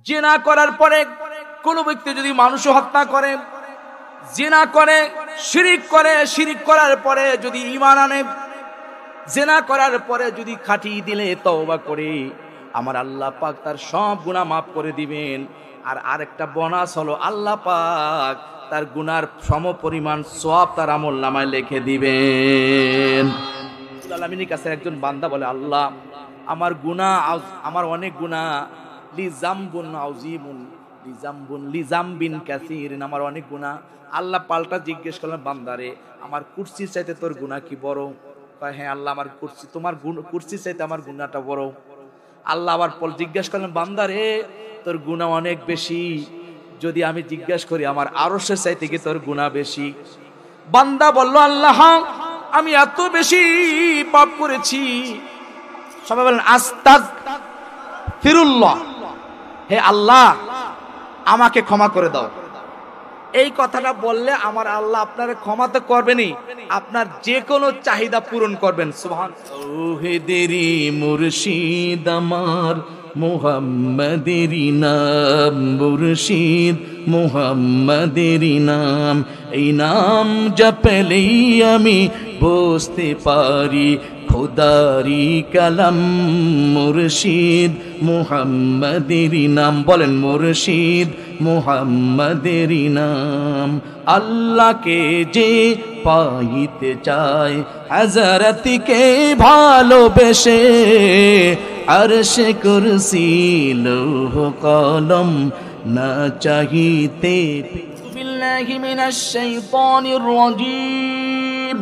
জিনা করার পরে কোন ব্যক্তি যদি মানুষ হত্যা করে, জিনা করে, শিরিক করে, শিরিক করার পরে যদি ঈমান আনে, জিনা করার পরে যদি খাঁটি দিলে তওবা করে, আমার আল্লাহ পাক তার সব গুনাহ মাফ করে দিবেন। আর আরেকটা বোনাস হলো আল্লাহ পাক তার গুনার সমপরিমাণ সওয়াব তার আমলনামায় লিখে দিবেন। আল্লাহর কাছে একজন বান্দা বলে, আল্লাহ আমার গুনাহ, আমার অনেক গুনাহ, লিজামবুন আযীমুন লিজামবিন কাসীরিন, আমার অনেক গুনাহ। আল্লাহ পাল্টা জিজ্ঞেস করলেন, বান্দারে আমার কুরসির চাইতে তোর গুনাহ কি বড়? কয় হ্যাঁ আল্লাহ, আমার কুরসি, তোমার কুরসির চাইতে আমার গুনাহটা বড়। আল্লাহ আবার জিজ্ঞেস করলেন, বান্দারে তোর গুনাহ অনেক বেশি, যদি আমি জিজ্ঞেস করি আমার আরশের চাইতে কি তোর গুনাহ বেশি? বান্দা বলল, আল্লাহ আমি এত বেশি পাপ করেছি। সবাই বলেন আস্তাগফিরুল্লাহ, হে আল্লাহ আমাকে ক্ষমা করে দাও। এই কথাটা বললে আমার আল্লাহ আপনারে ক্ষমা তো করবেনই, আপনার যে কোনো চাহিদা পূরণ করবেন। সুবহানাল্লাহ। ওহেদেরি মুর্শিদ আমার মুহাম্মাদেরই নাম, মুর্শিদ মুহাম্মাদেরই নাম, এই নাম জপলেই আমি বুঝতে পারি খোদারি কালাম। মুর্শিদ মুহাম্মাদেরই নাম, বলেন মুর্শিদ মুহাম্মাদেরই নাম। আল্লাহকে যে পাইতে চায় হযরতকে ভালোবেসে, আরশে কুরসি লৌহ কলম না চাহিতে। বিল্লাহি মিনাশ শাইতানির রাজীম,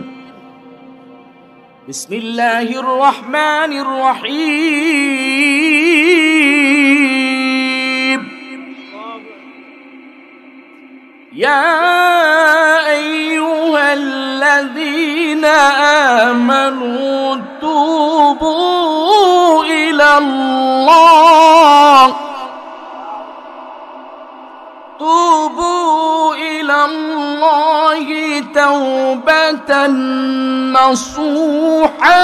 বিসমিল্লাহির রহমানির রহিম। ইয়া আইয়ুহাল্লাযীনা আমানু তুবু ইলাল্লাহ, তুবু ইলাল্লাহি তাওবাতান নাসুহা,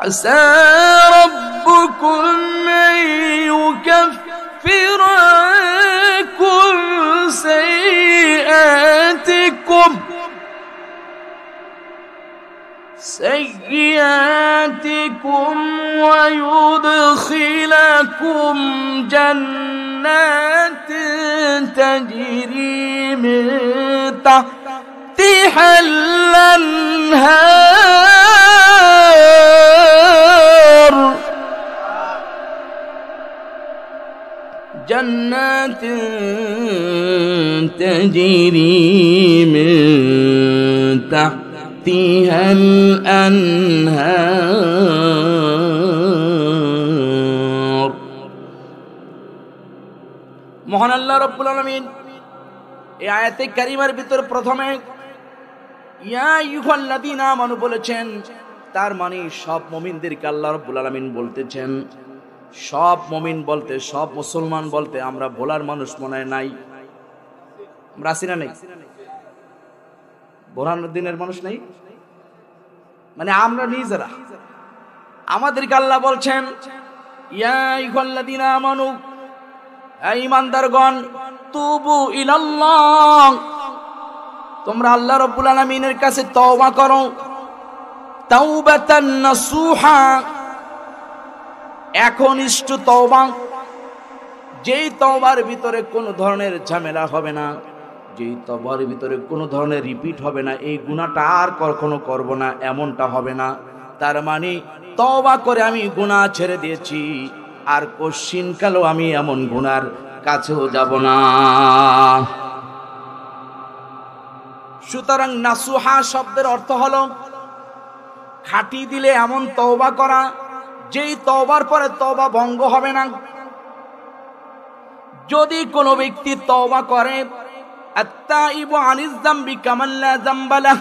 আসা রাব্বুকুম আন ইউকাফিরা আনকুম سيئاتكم ويدخلكم جنات تجري من تحتها الأنهار، جنات تجري من تحتها الأنهار। মহান আল্লাহ রাব্বুল আলামিন এই আয়াতে কারিমার ভিতর প্রথমে ইয়া আইয়ুহাল্লাযীনা আমানু বলেছেন, তার মানে সব মুমিনদেরকে আল্লাহ রাব্বুল আলামিন বলতেছেন। সব মুমিন বলতে, সব মুসলমান বলতে আমরা ভোলার মানুষ মনে হয় নাই, আমরা আছি না নেই? বোরহানুদ্দিনের মানুষ নেই, মানে আমরা নিজেরা। আমাদেরকে আল্লাহ বলছেন ইয়া আইয়ুহাল্লাযীনা আমানু, হে ঈমানদারগণ, তুবু ইলাল্লাহ, তোমরা আল্লাহ রাব্বুল আলামিনের কাছে তওবা করো, তাওবাতান নাসুহা, একনিষ্ঠ তওবা, যেই তওবার ভিতরে কোনো ধরনের ঝামেলা হবে না, যেই তওবার ভিতরে কোনো ধরনের রিপিট হবে না, এই গুনাহটা আর কখনো করব না, এমনটা হবে না। তার মানে তওবা করে আমি গুনাহ ছেড়ে দিয়েছি, আর কোশ্চিনকালও আমি এমন গুনার কাছেও যাব না। সুতরাং নাসুহা শব্দের অর্থ হলো খাঁটি দিলে এমন তওবা করা, যেই তওবার পরে তওবা ভঙ্গ হবে না। যদি কোনো ব্যক্তি তওবা করে, আত-তাইবু আনিজ যামবি কামান লা যামবা লাহ,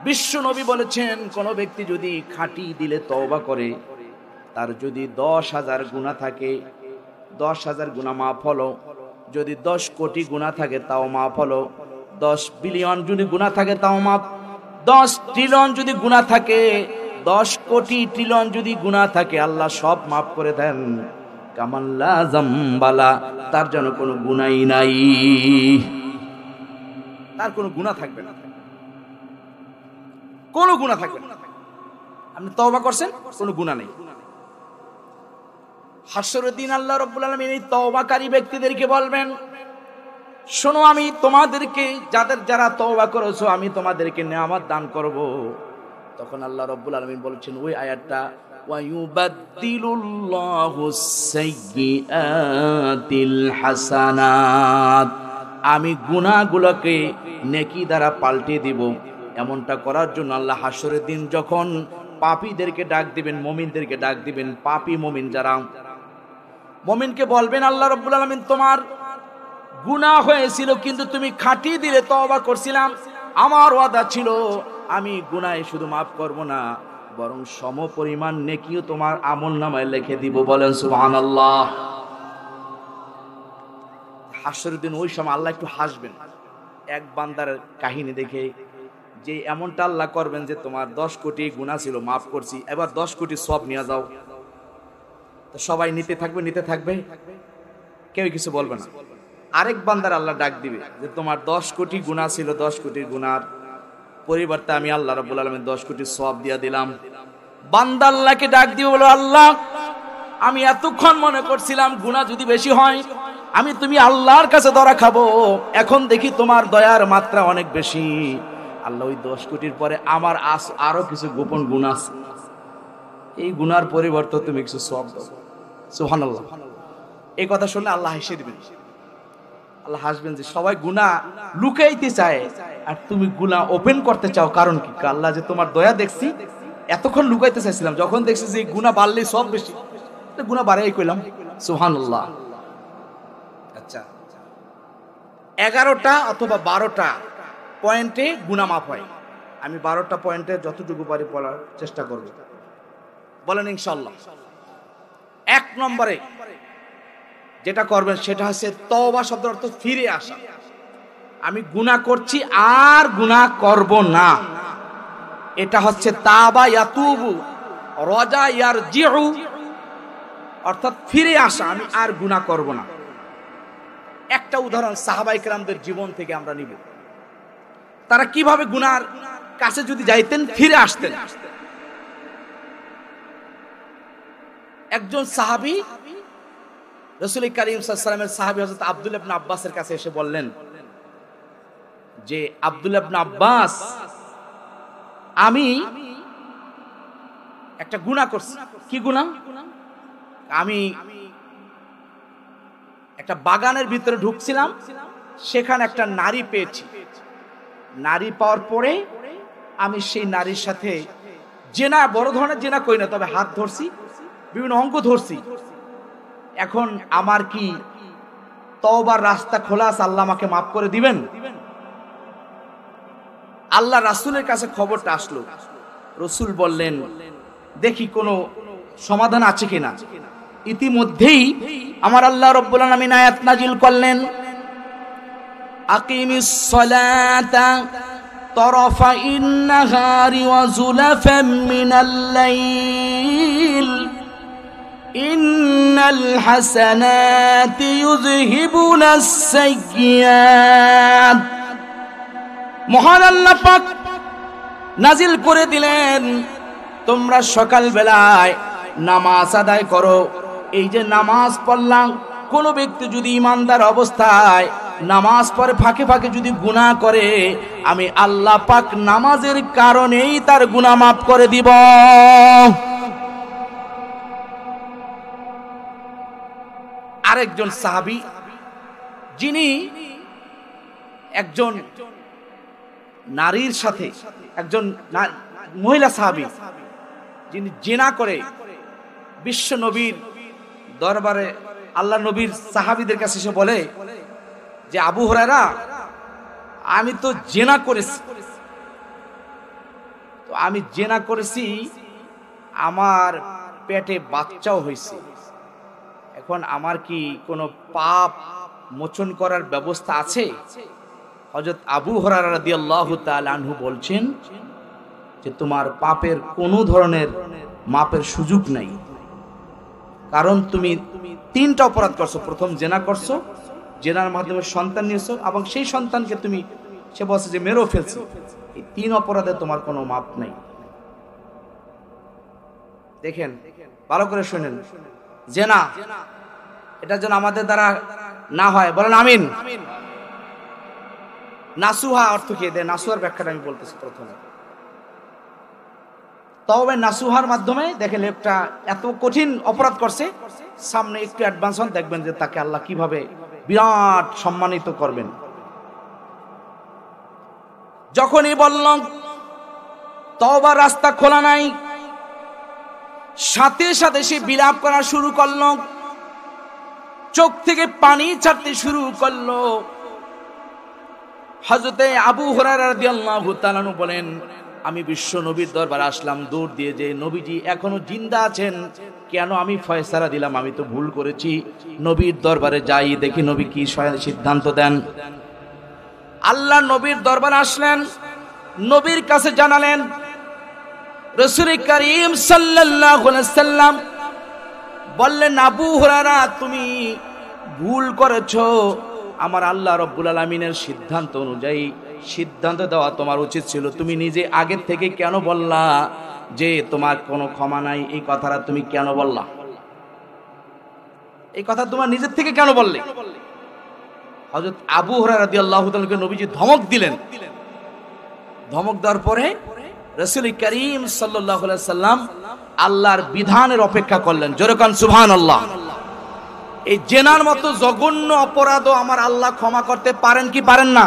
বিশ্ব নবী বলেছেন কোন ব্যক্তি যদি খাঁটি দিলে তওবা করে, তার যদি 10,000 গুনাহ থাকে, 10,000 গুনাহ মাফ হলো। যদি 10 কোটি গুনাহ থাকে তাও মাফ হলো। 10 বিলিয়ন যদি গুনাহ থাকে তাও মাফ। 10 ট্রিলিয়ন যদি গুনাহ থাকে, 10 কোটি ট্রিলিয়ন যদি গুনাহ থাকে আল্লাহ সব মাফ করে দেন। কামাল্লা জাম্বালা, তার জন্য কোনো গুনাহই নাই, তার কোনো গুনাহ থাকবে না, কোনো গুনাহ থাকবে না। আপনি তওবা করছেন, কোনো গুনাহ নেই। হাসরের দিন আল্লাহ রাব্বুল আলামিন এই তওবাকারী ব্যক্তিদেরকে বলবেন, শোনো আমি তোমাদেরকে যারা তওবা করেছো আমি তোমাদেরকে নেয়ামত দান করব। তখন আল্লাহ রাব্বুল আলামিন বলছেন ওই আয়াতটা, ওয়া ইউবাদদিলুল্লাহু সাইয়্যাতিল হাসানাত, আমি গুনাহগুলোকে নেকি দ্বারা পাল্টে দিব। এমনটা করার জন্য আল্লাহ হাসরের দিন যখন পাপীদেরকে ডাক দিবেন, মুমিনদেরকে ডাক দিবেন, পাপী মুমিন যারা, মুমিনকে বলবেন আল্লাহ রাব্বুল আলামিন তোমার গুনাহ হয়েছিল কিন্তু তুমি খাঁটি দিলে তওবা করছিলাম, আমার ওয়াদা ছিল আমি গুনাহে শুধু মাফ করব না বরং সম পরিমাণ নেকিও তোমার আমলনামায় লিখে দিব। বলেন সুবহানাল্লাহ। হাসরের দিন ওই সময় আল্লাহ একটু হাসবেন এক বান্দার কাহিনী দেখে, যে এমনটা আল্লাহ করবেন যে তোমার 10 কোটি গুনাহ ছিল মাফ করছি, এবার 10 কোটি সওয়াব নিয়ে যাও। তো সবাই নিতে থাকবে, কেউ কিছু বলবে না। আরেক বান্দার আল্লাহ ডাক দিবে যে তোমার 10 কোটি গুনাহ ছিল, 10 কোটি গুনার পরিবর্তে আমি আল্লাহ রাব্বুল আলামিন 10 কোটি সওয়াব দিয়া দিলাম। বান্দা আল্লাহকে ডাক দিবে, বলো আল্লাহ আমি এতক্ষণ মনে করছিলাম গুনাহ যদি বেশি হয় তুমি আল্লাহর কাছে ধরা খাবো, এখন দেখি তোমার দয়ার মাত্রা অনেক বেশি। আল্লাহ ওই 10 কোটির পরে আমার আরো কিছু গোপন গুনাহ আছে, এই গুনার পরিবর্তে তুমি কিছু সওয়াব দাও। সুবহানাল্লাহ। এই কথা শুনলে আল্লাহ হেসে দিবেন, আল্লাহ হাসবেন যে সবাই গুনাহ লুকাইতে চায় আর তুমি গুনাহ ওপেন করতে চাও, কারণ কি? আল্লাহ যে তোমার দয়া দেখছি, এতক্ষণ লুকাইতে চাইছিলাম, যখন দেখছি যে গুনাহ বাড়লেই সব বেশি, তো গুনাহ বাড়াই কইলাম। সুবহানাল্লাহ। আচ্ছা, 11টা অথবা 12টা পয়েন্টে গুনাহ মাফ হয়। আমি 12টা পয়েন্টে যতটুকু পারি বলার চেষ্টা করব, বলেন ইনশাআল্লাহ। 1 নম্বরে যেটা করবেন সেটা হচ্ছে তওবা শব্দের অর্থ ফিরে আসা। আমি গুনাহ করছি আর গুনাহ করব না, এটা হচ্ছে তাবা ইয়াতুবু, রাজা ইয়ারজিউ, অর্থাৎ ফিরে আসা, আমি আর গুনাহ করব না। একটা উদাহরণ সাহাবায়ে কেরামদের জীবন থেকে আমরা নিব, তারা কিভাবে গুনার কাছে যদি যাইতেন ফিরে আসতেন। একজন সাহাবী রাসূল কারীম সাল্লাল্লাহু আলাইহি ওয়াসাল্লামের সাহাবী হযরত আব্দুল্লাহ ইবনে আব্বাসের কাছে এসে বললেন যে আব্দুল্লাহ ইবনে আব্বাস, আমি একটা গুনাহ করছি। কি গুনাহ? আমি একটা বাগানের ভিতরে ঢুকছিলাম, সেখানে একটা নারী পেয়েছি। নারী পাওয়ার পরে আমি সেই নারীর সাথে জেনা, বড় ধরনের জেনা করি না, তবে হাত ধরছি, বিভিন্ন অঙ্গ ধরছি। এখন আমার কি তওবার রাস্তা খোলা আছে? আল্লাহ আমাকে মাফ করে দিবেন? আল্লাহ রাসূলের কাছে খবরটা আসলো। রাসূল বললেন দেখি কোনো সমাধান আছে কিনা। ইতিমধ্যেই আমার আল্লাহ রাব্বুল আলামিন আয়াত নাজিল করলেন, আকিমিস সালাতা তরফাইন নাহারি ওয়া যুলাফাম মিনাল লাইল ইন্নাল হাসানাতি ইউযহিবুনাস সাইয়্যাত। মহান আল্লাহ পাক নাজিল করে দিলেন, তোমরা সকাল বেলায় নামাজ আদায় করো। এই যে নামাজ পড়লাম, কোন ব্যক্তি যদি ইমানদার অবস্থায় নামাজ পড়ে ফাঁকে ফাঁকে যদি গুনাহ করে, আমি আল্লাহ পাক নামাজের কারণেই তার গুনাহ মাফ করে দিব। আরেকজন সাহাবী, যিনি একজন নারীর সাথে, একজন মহিলা সাহাবী যিনি জিনা করে বিশ্ব নবীর দরবারে আল্লাহ নবীর সাহাবীদের কাছে এসে বলে যে আবু হুরায়রা, আমি তো জিনা করেছি, তো আমি জিনা করেছি, আমার পেটে বাচ্চাও হয়েছে, এখন আমার কি কোনো পাপ মোচন করার ব্যবস্থা আছে? হযরত আবু হুরায়রা রাদিয়াল্লাহু তাআলা আনহু বলছেন, যে তোমার পাপের কোনো ধরনের মাপের সুযোগ নাই, কারণ তুমি 3টা অপরাধ করছো। প্রথম জেনা করছো, জেনার মাধ্যমে সন্তান নিয়েছো, এবং সেই সন্তানকে তুমি সে বলছে যে মেরেও ফেলছো। এই 3 অপরাধে তোমার কোনো মাপ নাই। দেখেন, ভালো করে শুনেন, জেনা এটা যেন আমাদের দ্বারা না হয়, বলেন আমিন। নাসুহা অর্থ কি? নাসুহার ব্যাখ্যাটা আমি বলতেছি প্রথমে। তবে নাসুহার মাধ্যমে দেখেন একটা এত কঠিন অপরাধ করছে, সামনে একটু অ্যাডভান্স হন, দেখবেন যে তাকে আল্লাহ কিভাবে বিরাট সম্মানিত করবেন। যখনই বললাম তওবার রাস্তা খোলা নাই, সাথে সাথে সে বিলাপ করা শুরু করলো, চোখ থেকে পানি ছাড়তে শুরু করলো। হযরতে আবু হুরায়রা রাদিয়াল্লাহু তাআলা আনহু বলেন, আমি বিশ্ব নবীর দরবারে আসলাম দৌড় দিয়ে, যে নবীজি এখনো জিন্দা আছেন, কেন আমি ফয়সালা দিলাম, আমি তো ভুল করেছি। নবীর দরবারে যাই, দেখি নবী কি সিদ্ধান্ত দেন। আল্লাহ নবীর দরবারে আসলেন, নবীর কাছে জানালেন। রাসূল করিম সাল্লাল্লাহু আলাইহি ওয়াসাল্লাম বললেন, আবু হুরায়রা তুমি ভুল করেছো, আমার আল্লাহ রাব্বুল আলামিনের সিদ্ধান্ত অনুযায়ী সিদ্ধান্ত দেওয়া তোমার উচিত ছিল। তুমি নিজে আগে থেকে কেন বললা যে তোমার কোনো ক্ষমা নাই? এই কথাটা তুমি কেন বললা? এই কথা তোমার নিজের থেকে কেন বললে? হযরত আবু হুরায়রা রাদিয়াল্লাহু তাআলাকে নবীজি ধমক দিলেন। ধমক দেওয়ার পরে রাসূল করিম সাল্লাল্লাহু আলাইহি ওয়াসাল্লাম আল্লাহর বিধানের অপেক্ষা করলেন। জোরে কান সুবহানাল্লাহ। এই জেনার মতো জঘন্য অপরাধও আমার আল্লাহ ক্ষমা করতে পারেন কি পারেন না?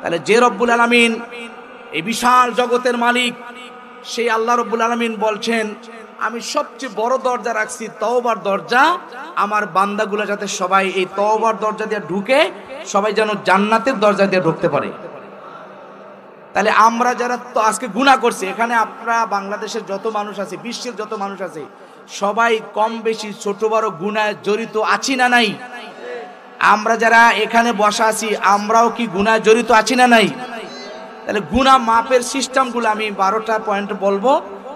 তাহলে যে রব্বুল আলামিন এই বিশাল জগতের মালিক, সেই আল্লাহ রব্বুল আলামিন বলছেন, আমি সবচেয়ে বড় দরজা রাখছি তওবার দরজা, আমার বান্দাগুলো যাতে সবাই এই তওবার দরজা দিয়ে ঢুকে সবাই যেন জান্নাতের দরজা দিয়ে ঢুকতে পারে। তাহলে আমরা যারা তো আজকে গুনাহ করছি, এখানে আপনারা বাংলাদেশের যত মানুষ আছে, বিশ্বের যত মানুষ আছে, সবাই কম বেশি ছোট বড় গুনাহে জড়িত আছি না নাই? আমরা যারা এখানে বসা আছি, আমরাও কি গুনাহে জড়িত আছি না নাই? তাহলে গুনাহ মাপের সিস্টেমগুলো আমি 12টা পয়েন্ট বলবো।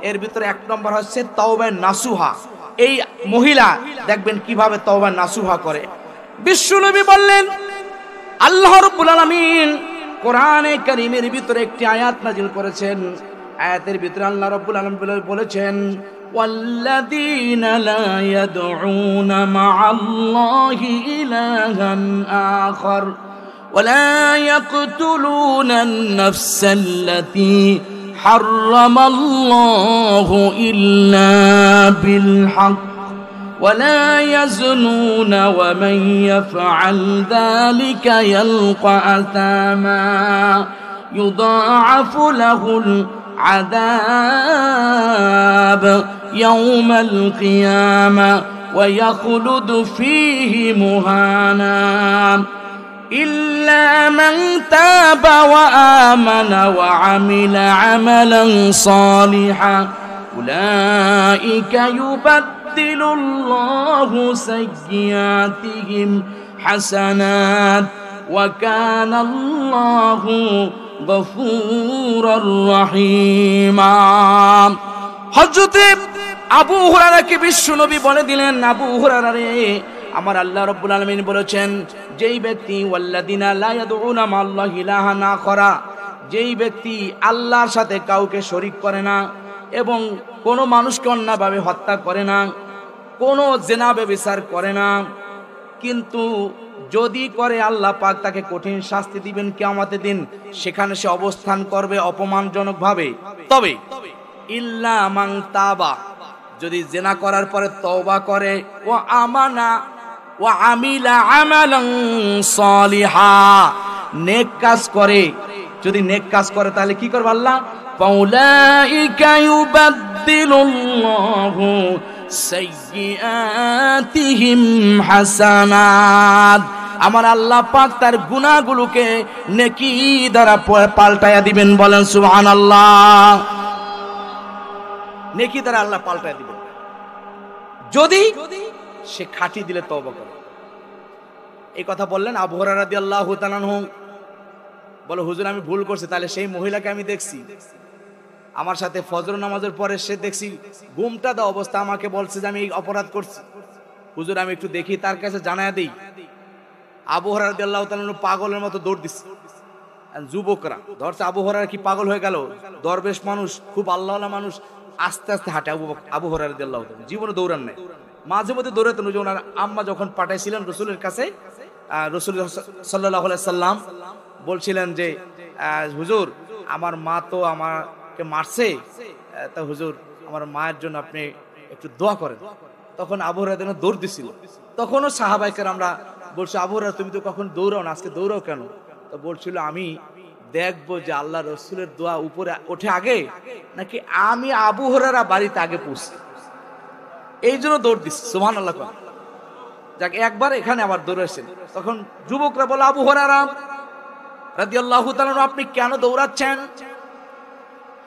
এর ভিতরে 1 নম্বর হচ্ছে তওবা নাসুহা। এই মহিলা দেখবেন কিভাবে তওবা নাসুহা করে। বিশ্বনবী বললেন, আল্লাহ রাব্বুল আলামিন কোরআনে কারীমের ভিতরে একটি আয়াত নাযিল করেছেন। আয়াতের ভিতরে আল্লাহ রাব্বুল আলামিন বলেছেন, ওয়াল্লাযীনা লা ইয়াদউনা মা'আল্লাহি ইলাহান আখার ওয়ালা ইয়াকতুলুনান নাফসাল্লাতী হারামাল্লাহু ইল্লা বিল হক ولا يزنون ومن يفعل ذلك يلقى أثاما يضاعف له العذاب يوم القيامة ويخلد فيه مهانا إلا من تاب وآمن وعمل عملا صالحا أولئك يبدل الله سيئاتهم حسنات وكان الله غفورا رحيما। হযরত আবু হুরায়রাকে বিশ্বনবী বলে দিলেন, আবু হুরায়রা রে, আমার আল্লাহ রাব্বুল আলামিন বলেছেন, যেই ব্যক্তি ওয়াল্লাযিনা লা ইয়াদউনা মা'আল্লাহি ইলাহান আখারা, যেই ব্যক্তি আল্লাহর সাথে কাউকে শরীক করে না এবং কোন মানুষকে অন্যায়ভাবে হত্যা করে না, কোন জিনা ব্যভিচার করে না, কিন্তু যদি করে আল্লাহ পাক তাকে কঠিন শাস্তি দিবেন কিয়ামতের দিন, সেখানে সে অবস্থান করবে অপমানজনক ভাবে। তবে ইল্লা মান তাবা, যদি জিনা করার পরে তওবা করে, ওয়া আমানা ওয়া আমিলা আমালান সালিহা, নেক কাজ করে, যদি নেক কাজ করে তাহলে কি করবে আল্লাহ? ফাউলাইকা ইউবাদদিলুল্লাহু সাইয়্যাতিহিম হাসানাত, আমার আল্লাহ পাক তার গুনাহগুলোকে নেকি দ্বারা পাল্টায়া দিবেন। বলেন সুবহানাল্লাহ। নেকি দ্বারা আল্লাহ পাল্টায়া দিবেন যদি সে খাঁটি দিলে তওবা করে। এই কথা বললেন আবু হুরায়রা রাদিয়াল্লাহু তাআলা আনহু। বলে, হুজুর আমি ভুল করছি। তাহলে সেই মহিলাকে আমি দেখছি, আমার সাথে ফজর নামাজের পরে সে দেখছি ঘুমটা দেওয়া অবস্থা, আমাকে বলছে যে আমি এই অপরাধ করছি, হুজুর আমি একটু দেখি, তার কাছে জানায়া দেই। আবু হুরায়রা রাদিয়াল্লাহু তাআলা পাগলের মতো দৌড় দিচ্ছে, যুবকরা ধরছে। আবু হুরায়রা কি পাগল হয়ে গেল? দরবেশ মানুষ, খুব আল্লাহওয়ালা মানুষ, আস্তে আস্তে হাঁটে। আবু হুরায়রা রাদিয়াল্লাহু তাআলা জীবনে দৌড়ান নাই, মাঝে মধ্যে দৌড়াতেন। ওনার আম্মা যখন পাঠাইছিলেন রসুলের কাছে, রসুল সাল্লাল্লাহু আলাইহি সাল্লাম বলছিলেন যে হুজুর আমার মা তো আমাকে মারছে, তা হুজুর আমার মায়ের জন্য আপনি একটু দোয়া করেন। তখন আবু হুরায়রা দৌড় দিছিল। তখনও সাহাবায়ে আমরা বলছে, আবু হুরায়রা তুমি তো কখন দৌড়াও না, আজকে দৌড়াও কেন? তো বলছিল আমি দেখবো যে আল্লাহ রসুলের দোয়া উপরে ওঠে আগে নাকি আমি আবু হুরায়রা বাড়িতে আগে পৌঁছি, এই জন্য দৌড় দিচ্ছে। সুবহানাল্লাহ। যাক, একবার এখানে আবার দৌড়াচ্ছেন। তখন যুবকরা বলে, আবু হুরায়রা রাদিয়াল্লাহু তাআলা আপনি কেন দৌড়াচ্ছেন?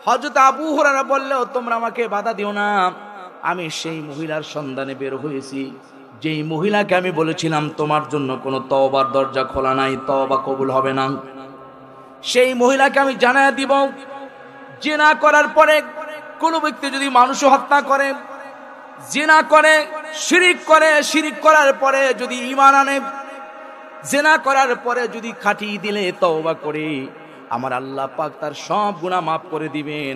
হযরত আবু হুরায়রা বললেও তোমরা আমাকে বাধা দিও না, আমি সেই মহিলার সন্ধানে বের হয়েছি যেই মহিলাকে আমি বলেছিলাম তোমার জন্য কোনো তওবার দরজা খোলা নাই, তওবা কবুল হবে না। সেই মহিলাকে আমি জানায়া দিব, জিনা করার পরে কোন ব্যক্তি যদি মানুষ হত্যা করে, জিনা করে, শিরিক করে, শিরিক করার পরে যদি ঈমান আনে, জিনা করার পরে যদি খাঁটি দিলে তওবা করে, আমার আল্লাহ পাক তার সব গুনাহ মাফ করে দিবেন।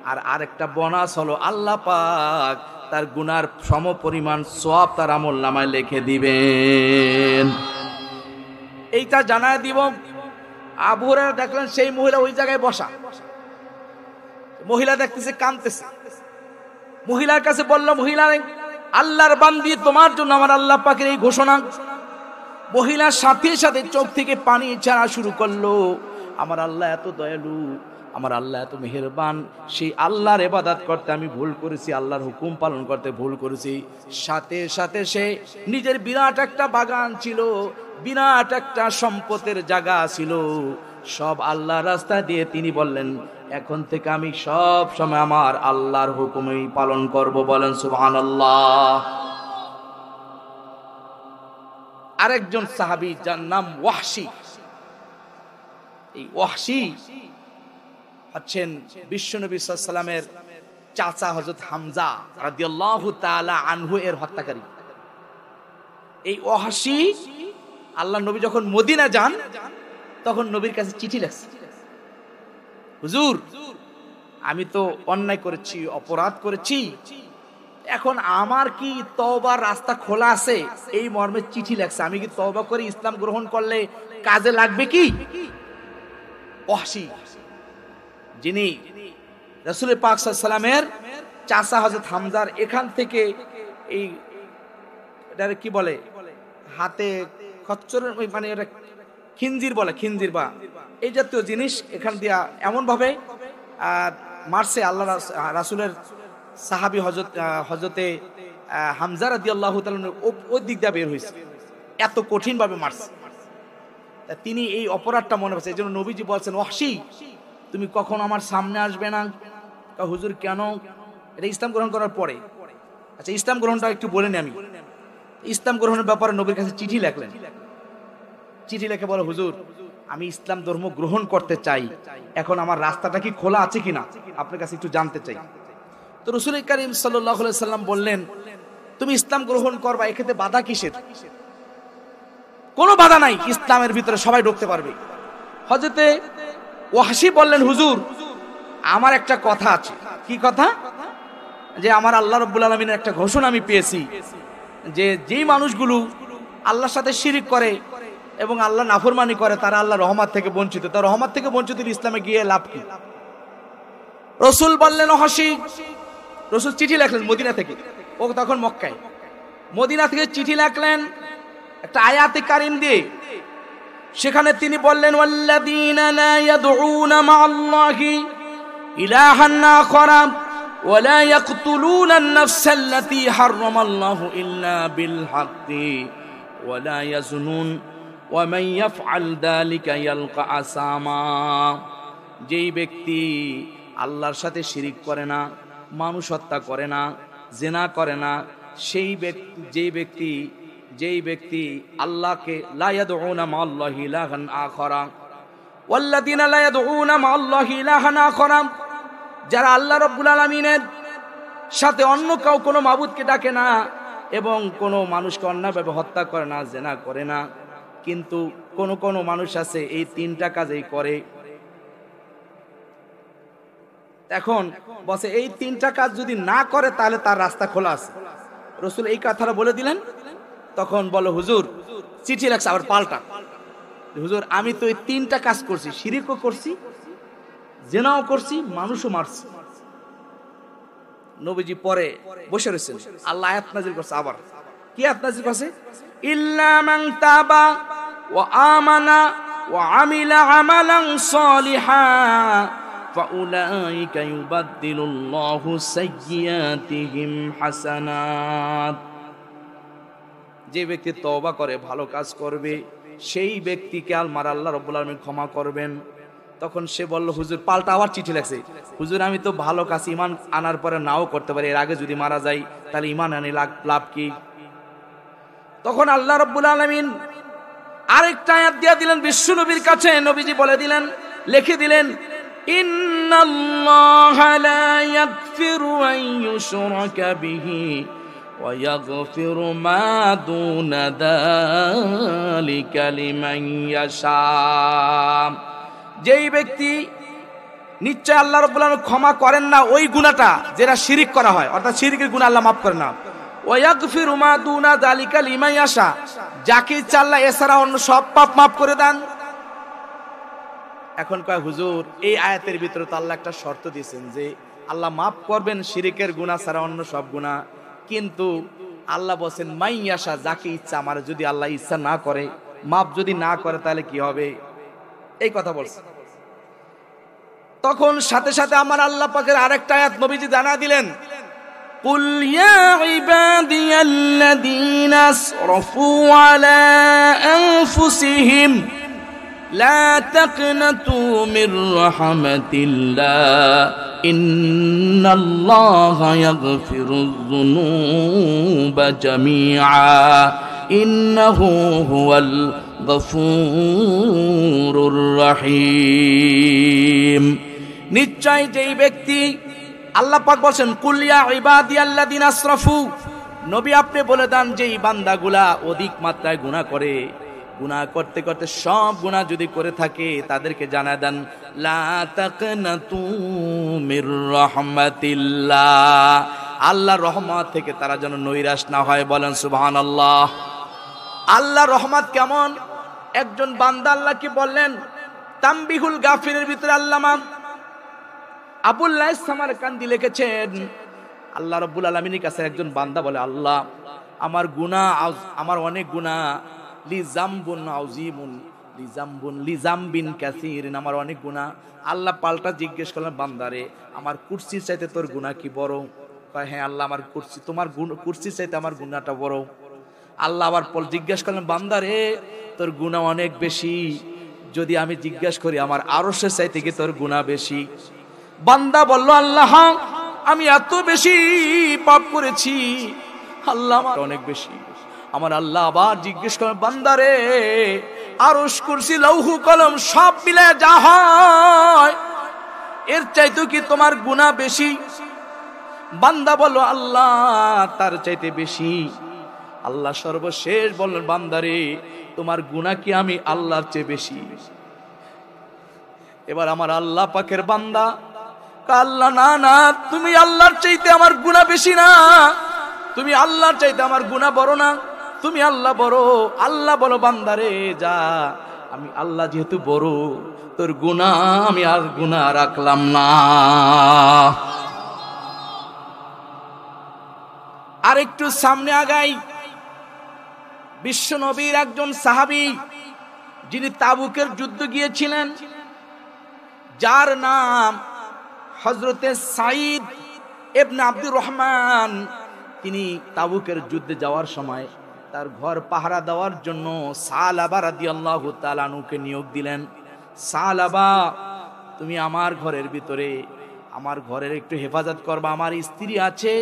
আর আরেকটা বোনাস হলো আল্লাহ পাক তার গুনার সমপরিমাণ সওয়াব তার আমলনামায় লিখে দিবেন। এইটা জানায় দিব। আবু হুরায়রা দেখলেন সেই মহিলা ওই জায়গায় বসা, মহিলা দেখতেছে কাঁদতেছে। মহিলার কাছে বলল, মহিলা আল্লাহর বান্দি তোমার জন্য আমার আল্লাহ পাকের এই ঘোষণা। মহিলার সাথে সাথে চোখ থেকে পানি ঝরা শুরু করলো। আমার আল্লাহ এত দয়ালু, আমার আল্লাহ এত মেহেরবান, সেই আল্লাহর ইবাদত করতে আমি ভুল করেছি, আল্লাহর হুকুম পালন করতে ভুল করেছি। সাথে সাথে সে নিজের বিরাট একটা বাগান ছিল, বিরাট একটা সম্পদের জায়গা ছিল, সব আল্লাহর রাস্তা দিয়ে তিনি বললেন এখন থেকে আমি সব সময় আমার আল্লাহর হুকুমই পালন করব। বলেন সুবহানাল্লাহ। আরেকজন সাহাবী যার নাম ওয়াহশী, এই ওয়াহশী হচ্ছেন বিশ্বনবী সাল্লাল্লাহু আলাইহি ওয়াসাল্লামের চাচা হযরত হামজা রাদিয়াল্লাহু তাআলা আনহু এর হত্যাকারী। এই ওয়াহশী আল্লাহ নবী যখন মদিনা যান তখন নবীর কাছে চিঠি লেখছে, হুজুর আমি তো অন্যায় করেছি, অপরাধ করেছি, এখন আমার কি তওবার রাস্তা খোলা আছে? এই মর্মে চিঠি লেখছে, আমি কি তওবা করে ইসলাম গ্রহণ করলে কাজে লাগবে কি? ওয়াহশী যিনি রাসূল পাক সাল্লাল্লাহু আলাইহি ওয়াসাল্লামের চাচা হযরত হামজার এখান থেকে এই এটারে কি বলে হাতে খচ্চরের মানে এটা খিনজির বলে, খিনজির বা এই জাতীয় জিনিস এখান দিয়া এমন ভাবে মারছে আল্লাহ রাসূলের সাহাবী হযরতে হামজা রাদিয়াল্লাহু তাআলা ওই দিক দিয়ে বের হয়েছে, এত কঠিন ভাবে মারছে। তিনি এই অপরাধটা মনে করছে, এই জন্য নবীজি বলছেন ওয়াহশী তুমি কখন আমার সামনে আসবে না? হুজুর কেন? এটা ইসলাম গ্রহণ করার পরে। আচ্ছা ইসলাম গ্রহণটা একটু বলে নি। আমি ইসলাম গ্রহণের ব্যাপারে নবীর কাছে চিঠি লেখলেন। চিঠি লিখে বলে, হুজুর আমি ইসলাম ধর্ম গ্রহণ করতে চাই, এখন আমার রাস্তাটা কি খোলা আছে কিনা আপনার কাছে একটু জানতে চাই। তো রাসূল করিম সাল্লাল্লাহু আলাইহি সাল্লাম বললেন, তুমি ইসলাম গ্রহণ করবা, এক্ষেত্রে বাধা কিসের? কোনো বাধা নাই, ইসলামের ভিতরে সবাই ঢুকতে পারবে। হযরতে ওয়াহশী বললেন, হুজুর আমার একটা কথা আছে। কি কথা? যে আমার আল্লাহ রাব্বুল আলামিনের একটা ঘোষণা আমি পেয়েছি যে যেই মানুষগুলো আল্লাহর সাথে শিরিক করে এবং আল্লাহ নাফরমানি করে তারা আল্লাহর রহমত থেকে বঞ্চিত। তার রহমত থেকে বঞ্চিত ইসলামে গিয়ে লাভ কি? রাসূল বললেন, ওয়াহশী, রাসূল চিঠি লিখলেন মদিনা থেকে, ও তখন মক্কায়, মদিনা থেকে চিঠি লিখলেন একটা আয়াতে কারিম দিয়ে। সেখানে তিনি বললেন, ওয়াল্লাযীনা লা ইয়াদউনা মা'আল্লাহি ইলাহান আখারা ওয়া লা ইয়াকতুলুনা আন-নাফসাল্লাতী হারামাল্লাহু ইল্লা বিল হাক্কি ওয়া লা ইয়াজনুন ওয়া মান ইয়াফআল যালিকা ইয়ালকা আসামা। যেই ব্যক্তি আল্লাহর সাথে শিরিক করে না, মানুষ হত্যা করে না, জিনা করে না, সেই ব্যক্তি যেই ব্যক্তি আল্লাহকে লা ইয়াদউনা মা'আল্লাহি ইলাহান আখারা ওয়াল্লাযীনা লা ইয়াদউনা মা'আল্লাহি ইলাহান আখারা, যারা আল্লাহ রাব্বুল আলামিনের সাথে অন্য কোনো মাবুদকে ডাকে না এবং কোনো মানুষকে অন্যায়ভাবে হত্যা করে না, জিনা করে না, কিন্তু কোন মানুষ আছে এই তিনটা কাজই করে। এখন বসে এই তিনটা কাজ যদি না করে তাহলে তার রাস্তা খোলা আছে। রাসূল এই কথাটা বলে দিলেন। তখন বলো হুজুর চিঠি লাগছে আবার পাল্টা, হুজুর আমি তো এই তিনটা কাজ করছি, শিরকও করছি, জিনাও করছি, মানুষও মারছি। নবীজি পরে বসে রয়েছেন, আল্লাহ আয়াত নাযিল করছে। আবার কি আয়াত নাযিল করছে? ইল্লা মান তাবা ওয়া আমানা ওয়া আমিলা আমালান সালিহা ফাউলাইকা ইউবাদদিলুল্লাহু সাইয়্যাতিহিম হাসানাত। যে ব্যক্তি তওবা করে, ভালো কাজ করবে, সেই ব্যক্তিকে আল্লাহ রাব্বুল আলামিন ক্ষমা করবেন। তখন সে বলল হুজুর পাল্টা আবার চিঠি লাগছে, হুজুর আমি তো ভালো কাজ ঈমান আনার পরে নাও করতে পারি, এর আগে যদি মারা যাই তাহলে ঈমান আনি লাভ কি? তখন আল্লাহ রাব্বুল আলামিন আরেকটা আয়াত দিয়ে দিলেন বিশ্ব নবীর কাছে। নবীজি বলে দিলেন, লিখে দিলেন, ইন্নাল্লাহা লা ইয়াগফিরু আন ইউশরাকা বিহি ওয়া ইয়াগফিরু মা দুনা যালিকা লিমান ইয়াশা। যেই ব্যক্তি নিশ্চয় আল্লাহ রাব্বুল আলামিন ক্ষমা করেন না ওই গুনাহটা যেটা শিরিক করা হয়, অর্থাৎ শিরিকের গুনাহ আল্লাহ মাফ করেন না। ওয়া ইয়াগফিরু মা দুনা যালিকা লিমান ইয়াশা, যাকে ইচ্ছা আল্লাহ এছাড়া অন্য সব পাপ মাফ করে দেন। এখন কয় হুজুর এই আয়াতের ভিতরে তো আল্লাহ একটা শর্ত দিয়েছেন যে আল্লাহ মাফ করবেন শিরিকের গুনাহ ছাড়া অন্য সব গুনাহ, কিন্তু আল্লাহ বলেন মাই ইয়াশা, যাকে ইচ্ছা। আমার যদি আল্লাহ ইচ্ছা না করে, মাফ যদি না করে, তাহলে কি হবে? এই কথা বলছে। তখন সাথে সাথে আমার আল্লাহ পাকের আরেকটা আয়াত নবীজি জানা দিলেন, কুল ইয়া ইবাদিয়াল্লাযীনা আসরাফু আলা আনফুসিহিম লা তাকনাতু মির রাহমাতিল্লাহ ইন্নাল্লাহা ইয়াগফিরুয যুনুবা জামিআ ইন্নাহু হুয়াল গফুরুর রহিম। নিশ্চয় যেই ব্যক্তি, আল্লাহ পাক বলেন কুল ইয়া ইবাদিয়াল্লাযীনা আসরাফু, নবী আপনি বলে দেন যেই বান্দাগুলা অধিক মাত্রায় গুনাহ করে, গুনাহ করতে করতে সব গুনাহ যদি করে থাকে তাদেরকে জানা দেন লা তাকনাতু মির রাহমাতিল্লাহ, আল্লাহর রহমত থেকে তারা যেন নৈরাশ না হয়। বলেন সুবহানাল্লাহ। আল্লাহর রহমত কেমন? একজন বান্দা আল্লাহকে বললেন, তামবিহুল গাফিরের ভিতরে আল্লামা আবুল্লাহ সামারকান্দি লিখেছেন, আল্লাহ রাব্বুল আলামিনের কাছে একজন বান্দা বলে, আল্লাহ আমার গুনাহ, আমার অনেক গুনাহ, লিজামবুন আযীমুন লিজামবিন কাসীরিন, আমার অনেক গুনাহ। আল্লাহ পাল্টা জিজ্ঞেস করলেন, বান্দারে আমার কুরসির চাইতে তোর গুনাহ কি বড়? কয় হ্যাঁ আল্লাহ আমার কুরসি, তোমার কুরসির চাইতে আমার গুনাহটা বড়। আল্লাহ আবার জিজ্ঞেস করলেন, বান্দারে তোর গুনাহ অনেক বেশি, যদি আমি জিজ্ঞেস করি আমার আরশের চাইতে কি তোর গুনাহ বেশি? বান্দা বলল, আল্লাহ আমি এত বেশি পাপ করেছি, আল্লাহ আমার অনেক বেশি। আমার আল্লাহ আবার জিজ্ঞেস করেন, বান্দারে আরশ কুরসি লৌহ কলম সব মিলে যা হয় এর চাইতে কি তোমার গুনাহ বেশি? বান্দা বলল, আল্লাহ তার চাইতে বেশি। আল্লাহ সর্বশেষ বললেন, বান্দারে তোমার গুনাহ কি আমি আল্লাহর চেয়ে বেশি? এবার আমার আল্লাহ পাকের বান্দা, আল্লাহ না না, তুমি আল্লাহর চাইতে আমার গুনাহ বেশি না, তুমি আল্লাহর চাইতে আমার গুনাহ বড় না, তুমি আল্লাহ বড়। আল্লাহ বলো, বান্দারে যা, আমি আল্লাহ যেহেতু বড়, তোর গুনাহ আমি আর গুনাহ রাখলাম না। আর একটু সামনে আগাই, বিশ্ব নবীর একজন সাহাবী যিনি তাবুকের যুদ্ধ গিয়েছিলেন, যার নাম হযরতে সাঈদ ইবনে আব্দুর রহমান, তিনি তাবুকের যুদ্ধে যাওয়ার সময় তার ঘর পাহারা দেওয়ার জন্য সালাবা রাদিয়াল্লাহু তাআলা আনহুকে নিয়োগ দিলেন। সালাবা, তুমি আমার ঘরের ভিতরে আমার ঘরের একটু হেফাজত করবা, আমার স্ত্রী আছে,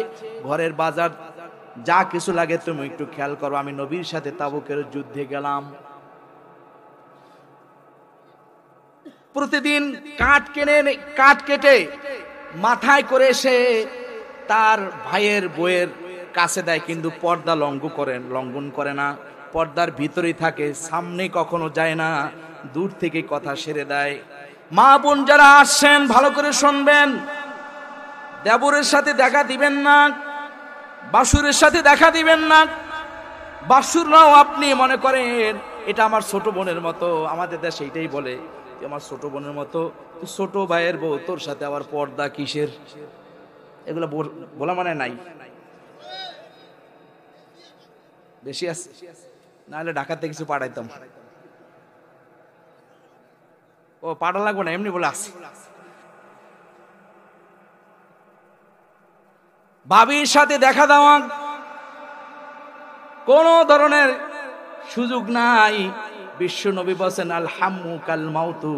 ঘরের বাজার যা কিছু লাগে তুমি একটু খেয়াল করো। আমি নবীর সাথে তাবুকের যুদ্ধে গেলাম, প্রতিদিন কাঠ কেটে মাথায় করে সে তার ভাইয়ের বউয়ের কাছে দেয়, কিন্তু পর্দা লঙ্ঘন করে না, পর্দার ভিতরেই থাকে, সামনে কখনো যায় না, দূর থেকে কথা সেরে দেয়। মা বোন যারা আসছেন ভালো করে শুনবেন, দেবরের সাথে দেখা দিবেন না, বাসুরের সাথে দেখা দিবেন না। বাসুররাও আপনি মনে করেন এটা আমার ছোট বোনের মতো, আমাদের দেশে এইটাই বলে যে আমার ছোট বোনের মতো, তো ছোট ভাইয়ের বউ তোর সাথে আবার পর্দা কিসের, এগুলো বলা মানে নাই, বেশি আছে, নাহলে ঢাকাতে কিছু পাঠাইতাম। ও পাঠা লাগবে না, এমনি বলে আসি। ভাবির সাথে দেখা দেওয়া কোন ধরনের সুযোগ নাই। বিশ্ব নবী বলেন আল হাম্মু কাল মাউতু,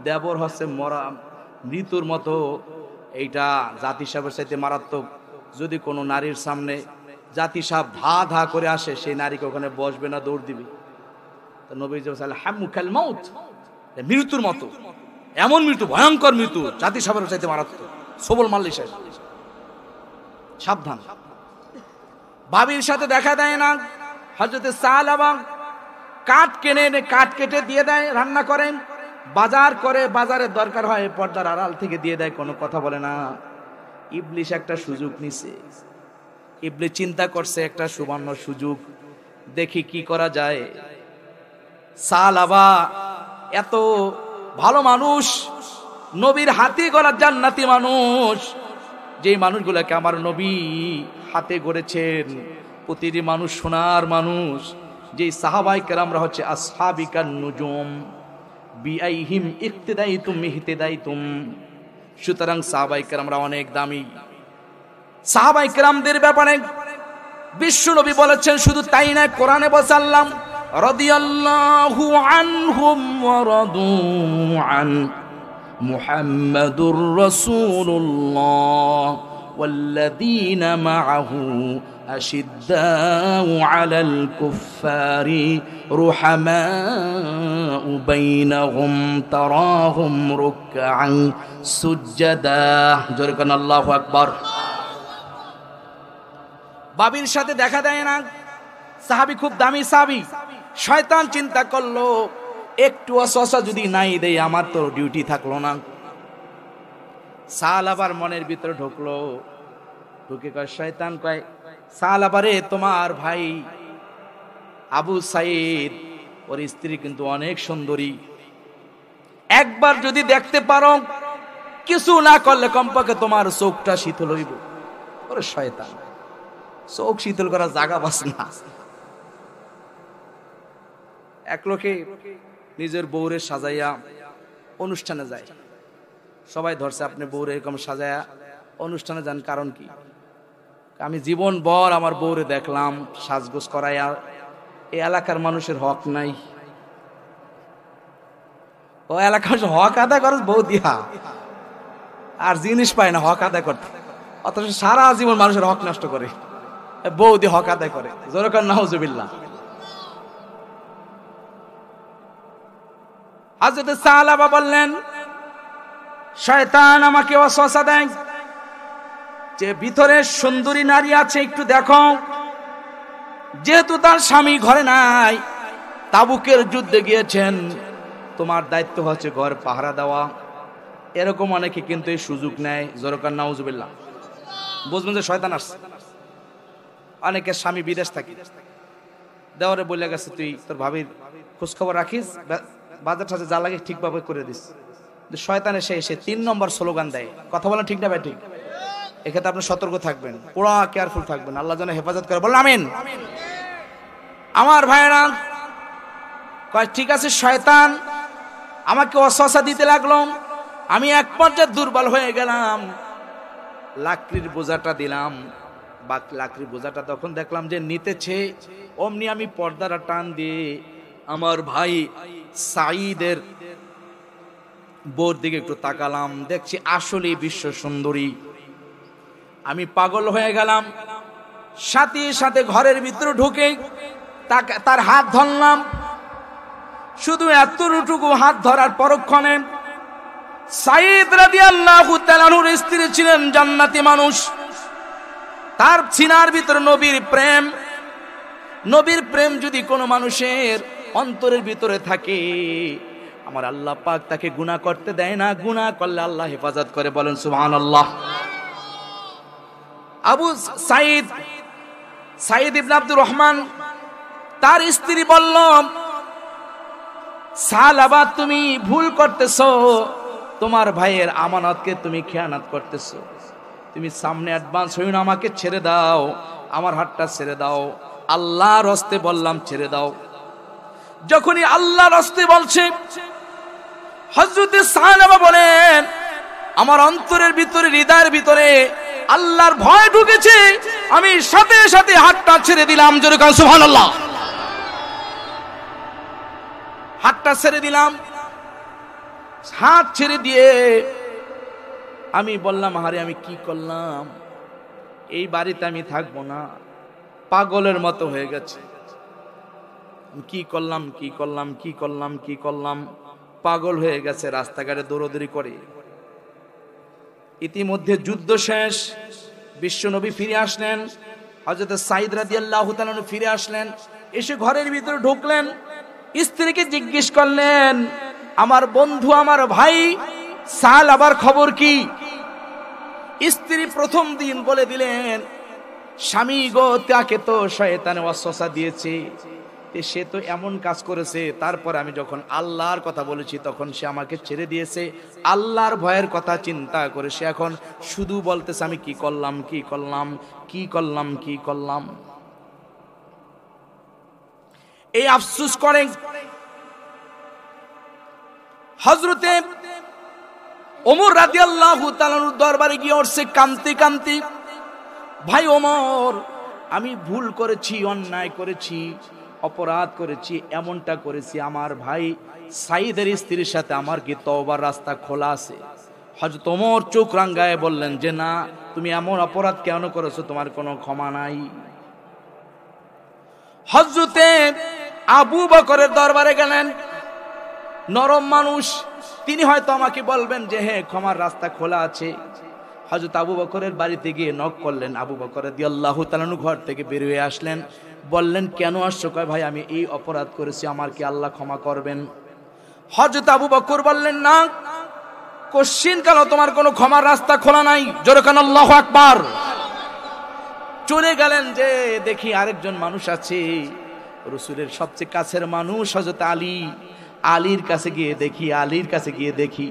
দেবর হচ্ছে মরা মৃত্যুর মতো। এইটা জাতি সাহেবের চাইতে মারাত্মক। যদি কোনো নারীর সামনে জাতি সাহেব ধা ধা করে আসে, সেই নারীকে ওখানে বসবে না, দৌড় দিবে। তো নবী আল হাম্মু কাল মাউত, মৃত্যুর মতো, এমন মৃত্যু, ভয়ঙ্কর মৃত্যু, জাতি সাহেবের চাইতে মারাত্মক, সবল মারলি শেষ, সাবধান। ভাবির সাথে দেখা দেয় না। হযরতে সালাবা কাঠ কেটে দিয়ে দেয়, রান্না করেন, বাজার করে, বাজারের দরকার হয় পর্দার আড়াল থেকে দিয়ে দেয়, কোনো কথা বলে না। ইবলিশ একটা সুযোগ নিছে, ইবলিশ চিন্তা করছে একটা সুবর্ণ সুযোগ, দেখি কি করা যায়। সালাবা এত ভালো মানুষ, নবীর হাতে গড়া জান্নাতি মানুষ, যে মানুষগুলোকে আমার নবী হাতে গড়েছেন, প্রতিটি মানুষ সোনার মানুষ, যে সাহাবায়ে কেরামরা হচ্ছে আসহাবিকান নুজুম বিআইহিম ইক্তিদাইতুম ইহতিদাইতুম। সুতরাং সাহাবায়ে কেরামরা অনেক দামি। সাহাবায়ে কেরামদের ব্যাপারে বিশ্ব নবী বলেছেন, শুধু তাই নয়, কোরআনে বলেছে আল্লাহ রাদিয়াল্লাহু আনহুম ওয়া রাদু আন মুহাম্মাদুর রাসূলুল্লাহ والذين معه أشداء على الكفار رحماء بينهم تراهم ركعا سجدا جركن الله أكبر। বাবির সাথে দেখা দেয় না, সাহাবী খুব দামি সাহাবী। শয়তান চিন্তা করলো একটু অসসা যদি নাই দেই, আমার তো ডিউটি থাকলো না। সালাবার মনের ভিতরে ঢুকলো, ঢুকে কয়, শয়তান কয়, সালাবারে তোমার ভাই আবু সাইদ, ওর স্ত্রী কিন্তু অনেক সুন্দরী, একবার যদি দেখতে পারো, কিছু না করলে কমপক্ষে তোমার চোখটা শীতল হইব। ওরে শয়তান, চোখ শীতল করার জায়গা বাস না। এক লোকে নিজের বউরে সাজাইয়া অনুষ্ঠানে যায়, সবাই ধরছে আপনি বউরে এরকম সাজায়া অনুষ্ঠানে যান, কারণ কি? আমি জীবন ভর আমার বউরে দেখলাম সাজগোজ করাইয়া, এই এলাকার মানুষের হক নাই, ও এলাকার হক আদায় করে বউ দিয়া, আর জিনিস পায় না হক আদায় করতে, অথচ সারা জীবন মানুষের হক নষ্ট করে, বউ দিয়ে হক আদায় করে। জোরকার নাউজুবিল্লাহ। হযরত সালাবা বললেন, শয়তান আমাকে ওয়াসওয়াসা দেয় যে ভিতরে সুন্দরী নারী আছে, একটু দেখো। যেহেতু তার স্বামী ঘরে নাই, তাবুকের যুদ্ধে গিয়েছেন, তোমার দায়িত্ব হচ্ছে ঘর পাহারা দেওয়া। এরকম অনেকে কিন্তু এই সুযোগ নেয়। জোরকার নাউজুবিল্লাহ। বুঝবেন যে শয়তান আসছে। অনেকের স্বামী বিদেশ থাকে, দেওয়ারে বলে গেছে তুই তোর ভাবির খোঁজ খবর রাখিস, বাজার টাজার যা লাগে ঠিকভাবে করে দিস। শয়তান এসে 3 নম্বর স্লোগান দেয়। কথা বলেন ঠিক না ভাই? ঠিক। এক্ষেত্রে আপনি সতর্ক থাকবেন, পুরা কেয়ারফুল থাকবেন, আল্লাহ যেন হেফাজত করে। বলেন আমিন। আমার ভাইরা কয় ঠিক আছে, শয়তান আমাকে ওয়াসওয়াসা দিতে লাগলো, আমি এক পর্যায়ে দুর্বল হয়ে গেলাম, লাকড়ির বোঝাটা দিলাম। লাকড়ির বোঝাটা তখন দেখলাম যে নিতেছে, অমনি আমি পর্দাটা টান দিয়ে আমার ভাই সাঈদের বোর দিকে একটু তাকালাম, দেখছি আসলেই বিশ্ব সুন্দরী। আমি পাগল হয়ে গেলাম, সাথে সাথে ঘরের ভিতরে ঢুকে তার হাত ধরলাম। শুধু এতটুকু হাত ধরার পরক্ষণে সাঈদ রাদিয়াল্লাহু তাআলার স্ত্রী ছিলেন জান্নাতি মানুষ। তার সিনার ভিতরে নবীর প্রেম যদি কোনো মানুষের অন্তরের ভিতরে থাকে, আমার আল্লাহ পাক তাকে গুনাহ করতে দেয় না, গুনাহ করলে আল্লাহ হেফাজত করে। বলেন সুবহানাল্লাহ। আবু সাঈদ ইবনে আব্দুর রহমান তার স্ত্রী বলল, সালাবা তুমি ভুল করতেছো, তোমার ভাইয়ের আমানতকে তুমি খেয়ানত করতেছো, তুমি সামনে অ্যাডভান্স হইও না, আমাকে ছেড়ে দাও, আমার হাতটা ছেড়ে দাও, আল্লাহর হস্তে বললাম ছেড়ে দাও। যখনই আল্লাহর হস্তে বলছে, হযরত সালাবা বলেন আমার অন্তরের ভিতরে, হৃদয়ের ভিতরে আল্লাহর ভয় ঢুকেছে, আমি সাথে সাথে হাতটা ছেড়ে দিলাম। জোরে কান সুবহানাল্লাহ। হাতটা ছেড়ে দিলাম। হাত ছেড়ে দিয়ে আমি বললাম, আরে আমি কি করলাম, এই বাড়িতে আমি থাকবো না, পাগলের মতো হয়ে গেছে, কি করলাম, পাগল হয়ে গেছে, রাস্তাঘাটে দৌড়দৌড়ি করে। ইতিমধ্যে যুদ্ধ শেষ, বিশ্বনবী ফিরে আসলেন, হযরত সাঈদ রাদিয়াল্লাহু তাআলা ফিরে আসলেন, এসে ঘরের ভিতরে ঢুকলেন, স্ত্রীকে জিজ্ঞেস করলেন, আমার বন্ধু, আমার ভাই সালাবার খবর কি? স্ত্রী প্রথম দিন বলে দিলেন, স্বামী গো, তাকে তো শয়তানে ওয়াসওয়াসা দিয়েছে, সে তো এমন কাজ করেছে, তারপর আমি যখন আল্লাহর কথা বলেছি তখন সে আমাকে ছেড়ে দিয়েছে, আল্লাহর ভয়ের কথা চিন্তা করে সে এখন শুধু বলতেছে আমি কি করলাম। এই আফসোস করেন। হযরতে ওমর রাদিয়াল্লাহু তাআলার দরবারে গিয়ে উঠছে কাঁদতে, ভাই ওমর, আমি ভুল করেছি, অন্যায় করেছি, অপরাধ করেছি, এমনটা করেছি, আমার ভাই সাঈদের স্ত্রীর সাথে আমার কি তওবার রাস্তা খোলা আছে? হযরত ওমর চোখ রাঙ্গায়ে বললেন যে না, তুমি এমন অপরাধ কেন করেছো, তোমার কোনো ক্ষমা নাই। হযরতে আবু বকরের দরবারে গেলেন, নরম মানুষ, তিনি হয়তো আমাকে বলবেন যে হ্যাঁ ক্ষমার রাস্তা খোলা আছে। হযরত আবু বকরের বাড়িতে গিয়ে নক করলেন, আবু বকর রাদিয়াল্লাহু তাআলা ঘর থেকে বের হয়ে আসলেন, বললেন কেন আসছো? কয় ভাই আমি এই অপরাধ করেছি, আমার কি আল্লাহ ক্ষমা করবেন? হযরত আবু বকর বললেন না, কোশ্চিন কাল তোমার কোনো ক্ষমার রাস্তা খোলা নাই। জোরে কান আল্লাহু আকবার। চলে গেলেন যে দেখি আরেকজন মানুষ আছে, রাসূলের সবচেয়ে কাছের মানুষ হযরত আলীর কাছে গিয়ে দেখি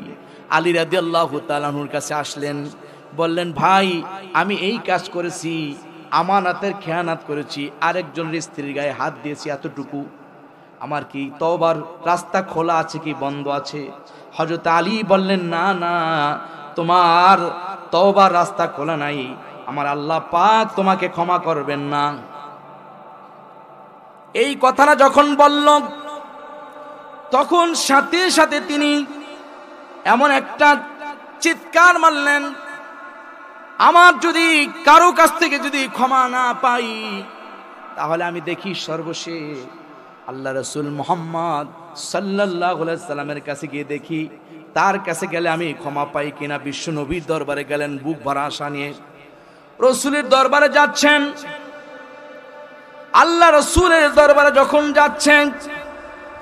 আলী রাদিয়াল্লাহু তাআলা আনহুর কাছে আসলেন, বললেন ভাই আমি এই কাজ করেছি, আমানতের খেয়ানত করেছি, আরেকজনের স্ত্রীর গায়ে হাত দিয়েছি, এতটুকু, আমার কি তওবার রাস্তা খোলা আছে কি বন্ধ আছে? হযরত আলী বললেন না, তোমার তওবার রাস্তা খোলা নাই, আমার আল্লাহ পাক তোমাকে ক্ষমা করবেন না। এই কথাটা যখন বলল, তখন সাথে সাথে তিনি এমন একটা চিৎকার মারলেন, আমার যদি কারো কাছ থেকে যদি ক্ষমা না পাই, তাহলে আমি দেখি সর্বশেষ আল্লাহ রাসূল মুহাম্মদ সাল্লাল্লাহু আলাইহি সাল্লামের কাছে গিয়ে দেখি, তার কাছে গেলে আমি ক্ষমা পাই কিনা। বিশ্ব নবীর দরবারে গেলেন বুক ভরা আশা নিয়ে, রাসূলের দরবারে যাচ্ছেন। আল্লাহ রাসূলের দরবারে যখন যাচ্ছেন,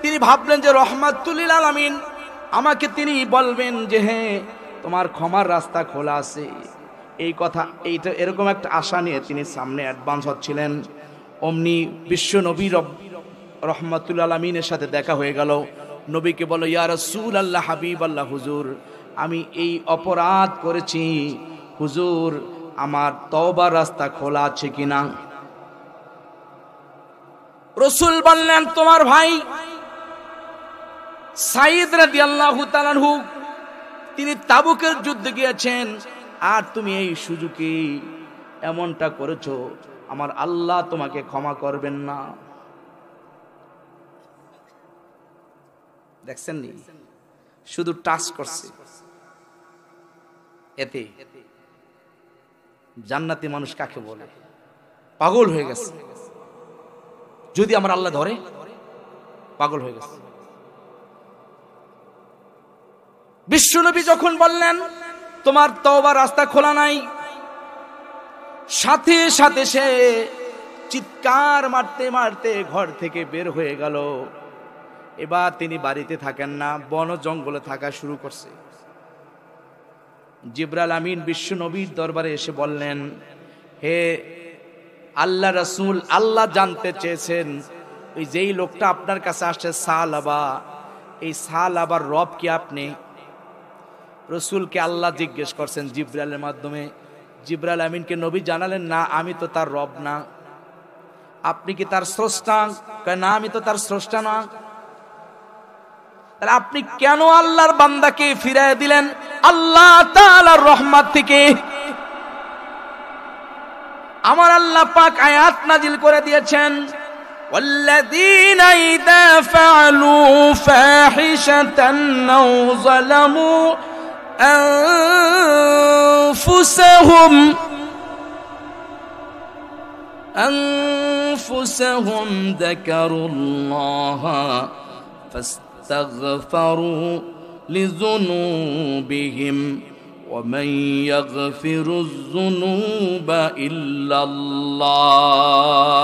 তিনি ভাবলেন যে রহমাতুল লিল আলামিন, আমাকে তিনি বলবেন যে হ্যাঁ তোমার ক্ষমার রাস্তা খোলা আছে, এই কথা, এইটা এরকম একটা আশা নিয়ে তিনি সামনে অ্যাডভান্স হচ্ছিলেন। অমনি বিশ্ব নবী রহমাতুল আলামিনের সাথে দেখা হয়ে গেল। নবীকে বলো, ইয়া রাসূলুল্লাহ, হাবিবাল্লাহ, হুজুর আমি এই অপরাধ করেছি, হুজুর আমার তওবার রাস্তা খোলা আছে কিনা? রাসূল বললেন, তোমার ভাই সাঈদ রাদিয়াল্লাহু তাআলা আনহু তিনি তাবুকের যুদ্ধে গিয়েছেন, আর তুমি এই সুযোগে এমনটা করেছো, আমার আল্লাহ তোমাকে ক্ষমা করবেন না। দেখছেন নি, শুধু টাচ করছে, এতে জান্নাতি মানুষ কাকে বলে? পাগল হয়ে গেছে। যদি আমার আল্লাহ ধরে, পাগল হয়ে গেছে। বিশ্বনবী যখন বললেন তোমার তওবার রাস্তা খোলা নাই, সাথে সাথে সে চিৎকার মারতে মারতে ঘর থেকে বের হয়ে গেল। এবার তিনি বাড়িতে থাকেন না, বন জঙ্গলে থাকা শুরু করছে। জিবরাইল আমিন বিশ্ব নবীর দরবারে এসে বললেন, হে আল্লাহ রাসূল, আল্লাহ জানতে চেয়েছেন ওই যেই লোকটা আপনার কাছে আসছে সালাবা, এই সালাবার রব কি আপনি? রসুলকে আল্লাহ জিজ্ঞেস করছেন জিবরাইলের মাধ্যমে। জিবরাইল আমিনকে নবী জানালেন, না আমি তো তার রব না। আপনি কি তার স্রষ্টা? না আমি তো তার স্রষ্টা না। তাহলে আপনি কেন আল্লাহর বান্দাকে ফিরায় দিলেন আল্লাহ তাআলার রহমত থেকে? আমার আল্লাহ পাক আয়াত নাজিল করে দিয়েছেন, والذين إذا فعلوا فاحشة أو ظلموا أنفسهم ذكروا الله فاستغفروا لذنوبهم ومن يغفر الذنوب إلا الله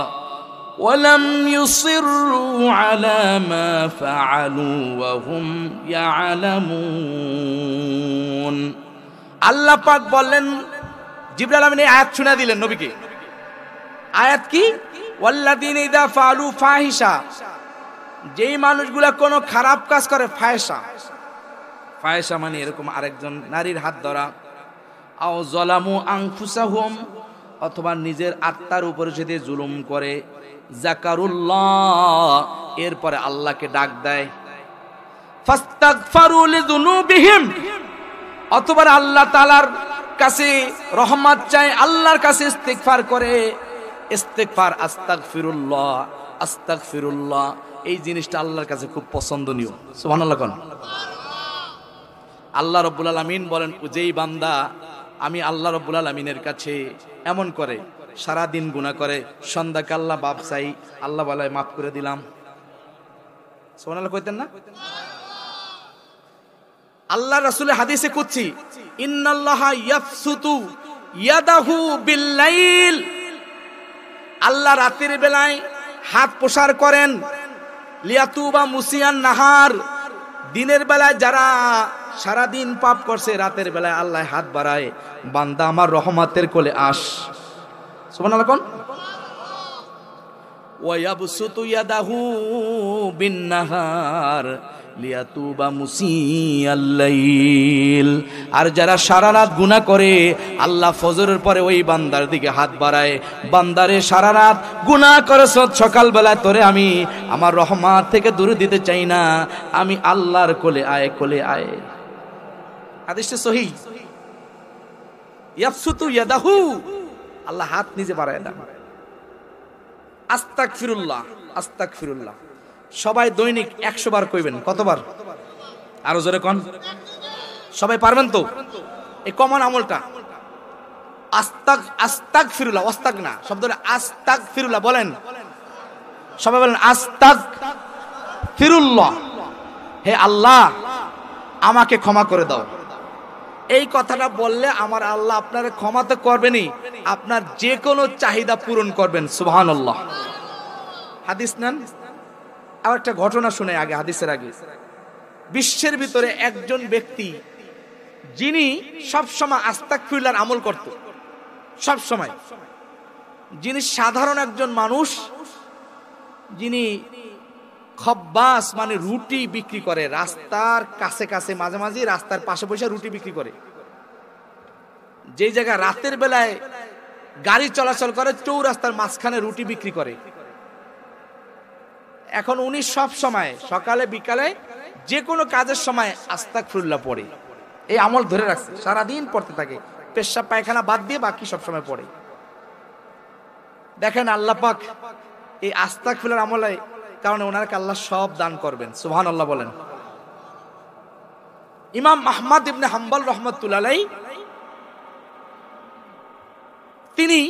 ولم يصروا على ما فعلوا وهم يعلمون। আল্লাহ পাক বললেন, জিবরাইল আমিন এই আয়াত শুনে দিলেন নবীকে। আয়াত কি? ওয়াল্লাযীনা ইযা ফাআলু ফাহিশা, যেই মানুষগুলা কোনো খারাপ কাজ করে, ফাহিশা, ফাহিশা মানে এরকম আরেকজন নারীর হাত ধরা, আও যালামু আনফুসাহুম, অথবা নিজের আত্মার উপরে যদি জুলুম করে, যাকারুল্লাহ, এরপরে আল্লাহকে ডাক দেয়, ফাস্তাগফারু লিযুনুবিহিম, অথবা আল্লাহ তাআলার কাছে রহমত চায়, আল্লাহর কাছে ইস্তিগফার করে। ইস্তিগফার, আস্তাগফিরুল্লাহ, আস্তাগফিরুল্লাহ, এই জিনিসটা আল্লাহর কাছে খুব পছন্দনীয়। সুবহানাল্লাহ কোন? আল্লাহ রাব্বুল আলামিন বলেন, যেই বান্দা আমি আল্লাহ রাব্বুল আলামিনের কাছে এমন করে, সারা দিন গুনাহ করে, সন্ধ্যাকে আল্লাহ বাপ চাই, আল্লাহ বলে মাফ করে দিলাম। সুবহানাল্লাহ কইতেন না? আল্লাহ রাসূলের হাদিসে কুদসি, ইন্নাল্লাহা ইয়াবসুতু ইয়াদাহু বিল্লাইল, আল্লাহ রাতের বেলায় হাত প্রসার করেন, লিয়াতুবা মুসিয়ান নাহার, দিনের বেলায় যারা সারা দিন পাপ করছে, রাতের বেলায় আল্লাহ হাত বাড়ায়, বান্দা আমার রহমতের কোলে আস। সুবহানাল্লাহ কোন? ওয়া ইয়াবসুতু ইয়াদাহু বিন নাহার লিয়াতুবা মুসিয়াল লাইল, আর যারা সারা রাত গুনাহ করে, আল্লাহ ফজরের পরে ওই বান্দার দিকে হাত বাড়ায়, বান্দারে সারা রাত গুনাহ করেছ, সকাল বেলা তোরে আমি আমার রহমত থেকে দূরে দিতে চাই না, আমি আল্লাহর কোলে আয়, কোলে আয়। হাদিসটা সহিহ। ইয়াবসুতু ইয়াদাহু, আল্লাহ হাত নিজে বাড়ায় দেন। আস্তাগফিরুল্লাহ, আস্তাগফিরুল্লাহ সবাই দৈনিক 100 বার কইবেন। কতবার? আরো জোরে কোন? সবাই পারবেন তো? এই কমন আমলটা আস্তাগফিরুল্লাহ, ওয়াস্তাগ না, শব্দটা আস্তাগফিরুল্লাহ বলেন, সবাই বলেন আস্তাগফিরুল্লাহ, হে আল্লাহ আমাকে ক্ষমা করে দাও। এই কথাটা বললে আমার আল্লাহ আপনারে ক্ষমা তো করবেনই, আপনার যে কোনো চাহিদা পূরণ করবেন। সুবহানাল্লাহ। হাদিস নেন। আর একটা ঘটনা শুনে আগে, হাদিসের আগে। বিশ্বের ভিতরে একজন ব্যক্তি যিনি সবসময় আস্তাগফিরুল্লাহর আমল করত, সব সময়, যিনি সাধারণ একজন মানুষ, যিনি খব্বাস মানে রুটি বিক্রি করে, রাস্তার কাছে কাছে, মাঝে মাঝে রাস্তার পাশে বসে রুটি বিক্রি করে। যেই জায়গায় রাতের বেলায় গাড়ি চলাচল করে, চৌরাস্তার মাঝখানে রুটি বিক্রি করে। এখন উনি সব সময় সকালে বিকালে যে কোনো কাজের সময় আস্তাগফিরুল্লাহ পড়ে, এই আমল ধরে রাখছে, সারাদিন পড়তে থাকে, পেশাব পায়খানা বাদ দিয়ে বাকি সব সময় পড়ে। দেখেন আল্লাহ পাক এই আস্তাগফিরুল্লাহর আমলে কারণে ওনাকে আল্লাহ সব দান করবেন। সুবহানাল্লাহ বলেন। ইমাম আহমদ ইবনে হাম্বল রাহমাতুল্লাহ আলাইহি তিনি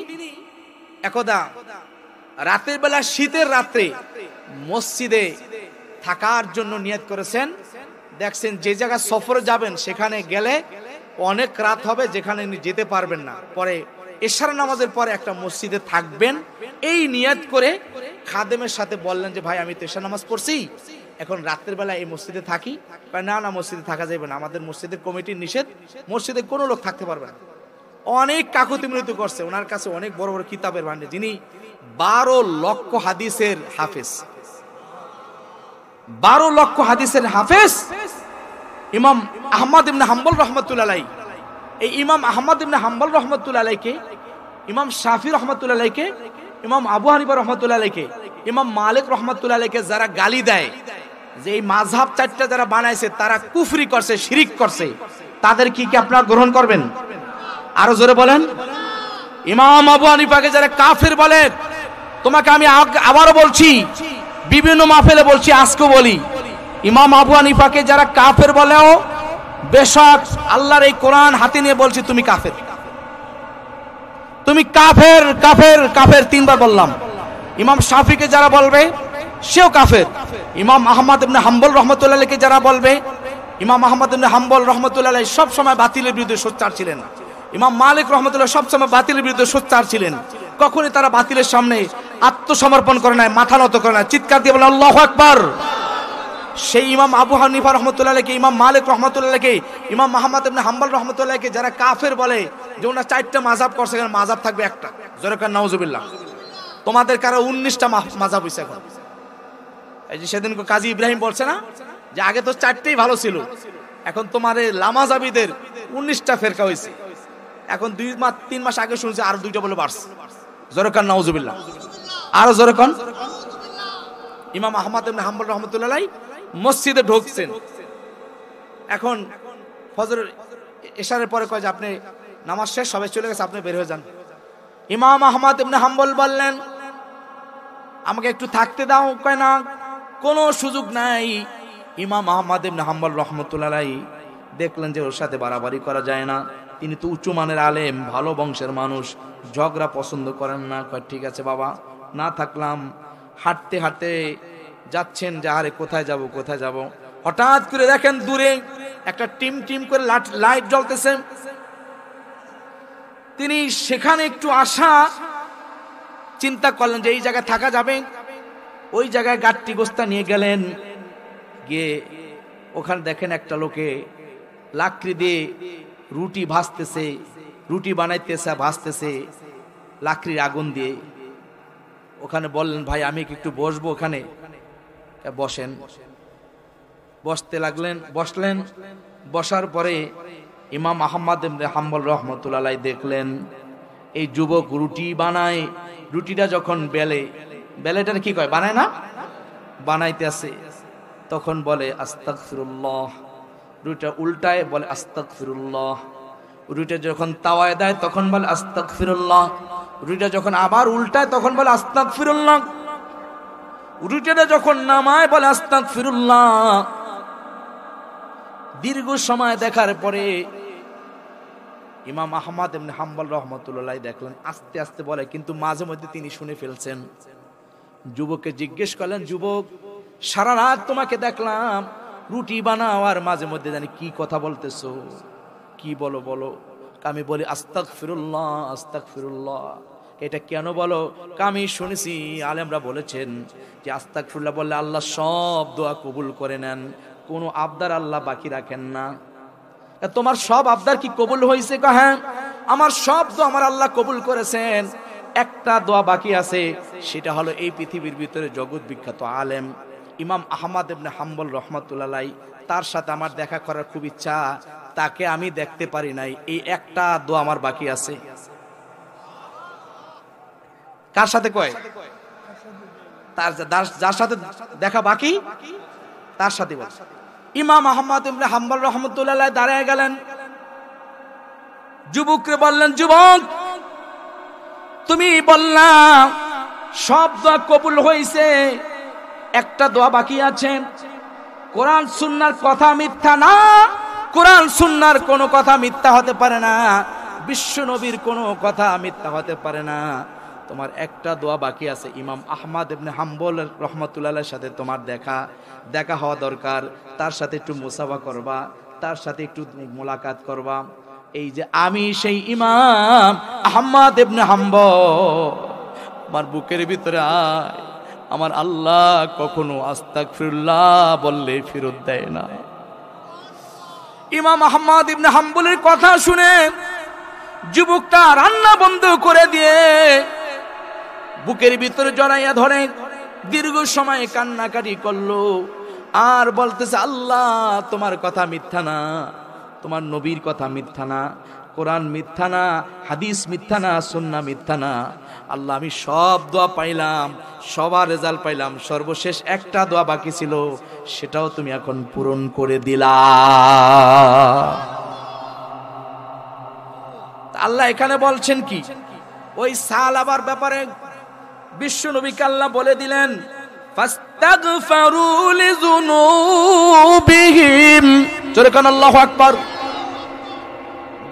একদা রাতের বেলা, শীতের রাত্রে মসজিদে থাকার জন্য নিয়ত করেছেন, দেখছেন যে জায়গায় সফরে যাবেন সেখানে গেলে অনেক রাত হবে, যেখানে যেতে পারবেন না, পরে এশার নামাজের পরে একটা মসজিদে থাকবেন, এই নিয়ত করে খাদেমের সাথে বললেন যে ভাই আমি তো এশার নামাজ পড়ছি, এখন রাতের বেলা এই মসজিদে থাকি। না না, মসজিদে থাকা যাবে না, আমাদের মসজিদের কমিটির নিষেধ, মসজিদে কোনো লোক থাকতে পারবে না। অনেক কাকুতি মিনতি করছে, ওনার কাছে অনেক বড় বড় কিতাবের ভান্ডার, যিনি 12 লক্ষ হাদিসের হাফেজ, 12 লক্ষ হাদিসের হাফেজ ইমাম আহমদ ইবনে হাম্বল রহমতুল্লাহ আলাইহি। এই ইমাম আহমদ ইবনে হাম্বল রহমতুল্লাহ আলাইহিকে, ইমাম শাফি রহমতুল্লাহ আলাইহিকে, ইমাম আবু হানিফা রহমতুল্লাহ আলাইহিকে, ইমাম মালিক রহমতুল্লাহ আলাইহিকে যারা গালি দেয় যে এই মাযহাব চারটা যারা বানাইছে তারা কুফরি করছে, শিরিক করছে, তাদের কি আপনারা গ্রহণ করবেন? আরো জোরে বলেন। ইমাম আবু হানিফাকে যারা কাফের বলে, তোমাকে আমি আবারও বলছি, বিভিন্ন মাহফিলে বলছি, আজকে বলি, ইমাম আবু হানিফাকে যারা কাফের বলেও বেশক আল্লাহর এই কোরআন হাতে নিয়ে বলছি তুমি কাফের, তুমি কাফের কাফের কাফের, 3 বার বললাম। ইমাম শাফিকে যারা বলবে সেও কাফের। ইমাম আহমদ ইবনে হাম্বল রহমতুল্লাহ আলাইহিকে যারা বলবে, ইমাম আহমদ ইবনে হাম্বল রহমতুল্লাহ আলাইহি সব সময় বাতিলের বিরুদ্ধে সোচ্চার ছিলেন। ইমাম মালিক রহমতুল্লাহ সব সময় বাতিলের বিরুদ্ধে সোচ্চার ছিলেন, কখনই তারা বাতিলের সামনে আত্মসমর্পণ করে নাই, মাথা নত করে নাই, চিৎকার দিয়ে বলে আল্লাহু আকবার। সেই ইমাম আবু হানিফা রহমতুল্লাহ আলাইহি, ইমাম মালিক রহমতুল্লাহ আলাইহি, ইমাম আহমদ ইবনে হাম্বল রহমতুল্লাহ আলাইহি যারা কাফের বলে যে ওনারা 4টা মাযহাব করছে, এখানে মাযহাব থাকবে একটা, জোরে কান নাউজুবিল্লাহ। তোমাদের কারো 19টা মাযহাব হইছে এখন। এই যে সেদিন কাজী ইব্রাহিম বলছে না যে আগে তো 4টাই ভালো ছিল, এখন তোমার এই লামাজাবিদের 19টা ফেরকা হইছে। এখন 2-3 মাস আগে শুনছি আর 2টা বলে বাড়ছে, জোরে কান নাউজুবিল্লাহ, আরো জোরে কান। ইমাম আহমদ ইবনে হাম্বল রহমতুল্লাহ আলাইহি মসজিদে ঢুকছেন, এখন ফজরের এশারের পরে কয় যে আপনি নামাজ শেষ, সবাই চলে গেছে, আপনি বের হয়ে যান। ইমাম আহমদ ইবনে হাম্বল বললেন আমাকে একটু থাকতে দাও, কয় না, কোনো সুযোগ নাই। ইমাম আহমদ ইবনে হাম্বল রহমতুল্লাহ আলাইহি দেখলেন যে ওর সাথে বাড়াবাড়ি করা যায় না, তিনি তো উঁচু মানের আলেম, ভালো বংশের মানুষ, ঝগড়া পছন্দ করেন না। কয় ঠিক আছে বাবা, না থাকলাম। হাঁটতে হাঁটতে যাচ্ছেন যে আরে কোথায় যাব কোথায় যাব, হঠাৎ করে দেখেন দূরে একটা টিম টিম করে লাইট জ্বলতেছে। তিনি সেখানে একটু আসা চিন্তা করলেন যে এই জায়গায় থাকা যাবে, ওই জায়গায় গাট্টি গোস্তা নিয়ে গেলেন, গিয়ে ওখানে দেখেন একটা লোকে লাকড়ি দিয়ে রুটি ভাজতেছে, রুটি বানাইতেছে, ভাজতেছে লাকড়ির আগুন দিয়ে। ওখানে বললেন ভাই আমি একটু বসবো ওখানে, বসেন। বসতে লাগলেন, বসলেন। বসার পরে ইমাম আহমদ ইবনে হাম্বল রহমতুল্লাহ আলাইহি দেখলেন এই যুবক রুটি বানায়, রুটিটা যখন বেলেটার কি কয় বানায় না, বানাইতে আছে, তখন বলে আস্তাগফিরুল্লাহ, রুটিটা উল্টায় বলে আস্তাগফিরুল্লাহ, রুটিটা যখন তাওয়ায় দেয় তখন বলে আস্তাগফিরুল্লাহ, রুটিটা যখন আবার উল্টায় তখন বলে আস্তাগফিরুল্লাহ, রুটিটা যখন নামায় বলে আস্তাগফিরুল্লাহ। দীর্ঘ সময় দেখার পরে ইমাম আহমদ ইবনে হাম্বল রহমতুল্লাহ দেখলেন আস্তে আস্তে বলে, কিন্তু মাঝে মধ্যে তিনি শুনে ফেলছেন। যুবককে জিজ্ঞেস করলেন, যুবক সারা রাত তোমাকে দেখলাম রুটি বানাও আর মাঝে মধ্যে জানি কি কথা বলতেছো, কি বলো বলো? আমি বলি আস্তাগফিরুল্লাহ আস্তাগফিরুল্লাহ। এটা কেন বলো? আমি শুনেছি আলেমরা বলেছেন যে আস্তাগফিরুল্লাহ বললে আল্লাহ সব দোয়া কবুল করে নেন, কোনো আবদার আল্লাহ বাকি রাখেন না। তোমার সব আবদার কি কবুল হয়েছে? হ্যাঁ, আমার সব দোয়া আমার আল্লাহ কবুল করেছেন, একটা দোয়া বাকি আছে, সেটা হলো এই পৃথিবীর ভিতরে জগৎ বিখ্যাত আলেম ইমাম আহমদ ইবনে হাম্বল রহমতুল্লাহ আলাইহি, তার সাথে আমার দেখা করার খুব ইচ্ছা, তাকে আমি দেখতে পারি নাই, এই একটা দোয়া আমার বাকি আছে। কার সাথে কয়? যার সাথে দেখা বাকি তার সাথে বল। ইমাম আহমদ ইবনে হাম্বল রহমতুল্লাহ আলাইহি দাঁড়ায় গেলেন, যুবককে বললেন, যুবক তুমি বললা সব দোয়া কবুল হয়েছে, একটা দোয়া বাকি আছে। কোরআন সুন্নাহর কথা মিথ্যা না, কোরআন সুন্নাহর কোনো কথা মিথ্যা হতে পারে না, বিশ্ব নবীর কোনো কথা মিথ্যা হতে পারে না। তোমার একটা দোয়া বাকি আছে, ইমাম আহমদ ইবনে হাম্বল রহমাতুল্লাহর সাথে তোমার দেখা হওয়া দরকার, তার সাথে একটু মুসাফা করবা, তার সাথে একটু মোলাকাত করবা। এই যে আমি সেই ইমাম আহমদ ইবনে হাম্বল, আমার বুকের ভিতরে আয়, আমার আল্লাহ কখনো আস্তাগফিরুল্লাহ বললে ফেরত দেয় না। ইমাম আহমদ ইবনে হাম্বলের কথা শুনে যুবকটা রান্না বন্ধ করে দিয়ে বুকের ভিতরে জড়াইয়া ধরে দীর্ঘ সময় কান্নাকাটি করলো, আর বলতেছে আল্লাহ তোমার কথা মিথ্যা না, তোমার নবীর কথা মিথ্যা না, কোরআন মিথ্যা না, হাদিস মিথ্যা না, সুন্নাহ মিথ্যা না। আল্লাহ আমি সব দোয়া পাইলাম, সবার রেজাল্ট পাইলাম, সর্বশেষ একটা দোয়া বাকি ছিল, সেটাও তুমি এখন পূরণ করে দিলা। আল্লাহ এখানে বলছেন কি, ওই সালাবার ব্যাপারে বিশ্ব নবীকে আল্লাহ বলে দিলেন ফাস্তাগফিরু লিযুনুবিহিম, জোরে কোন আল্লাহু আকবার।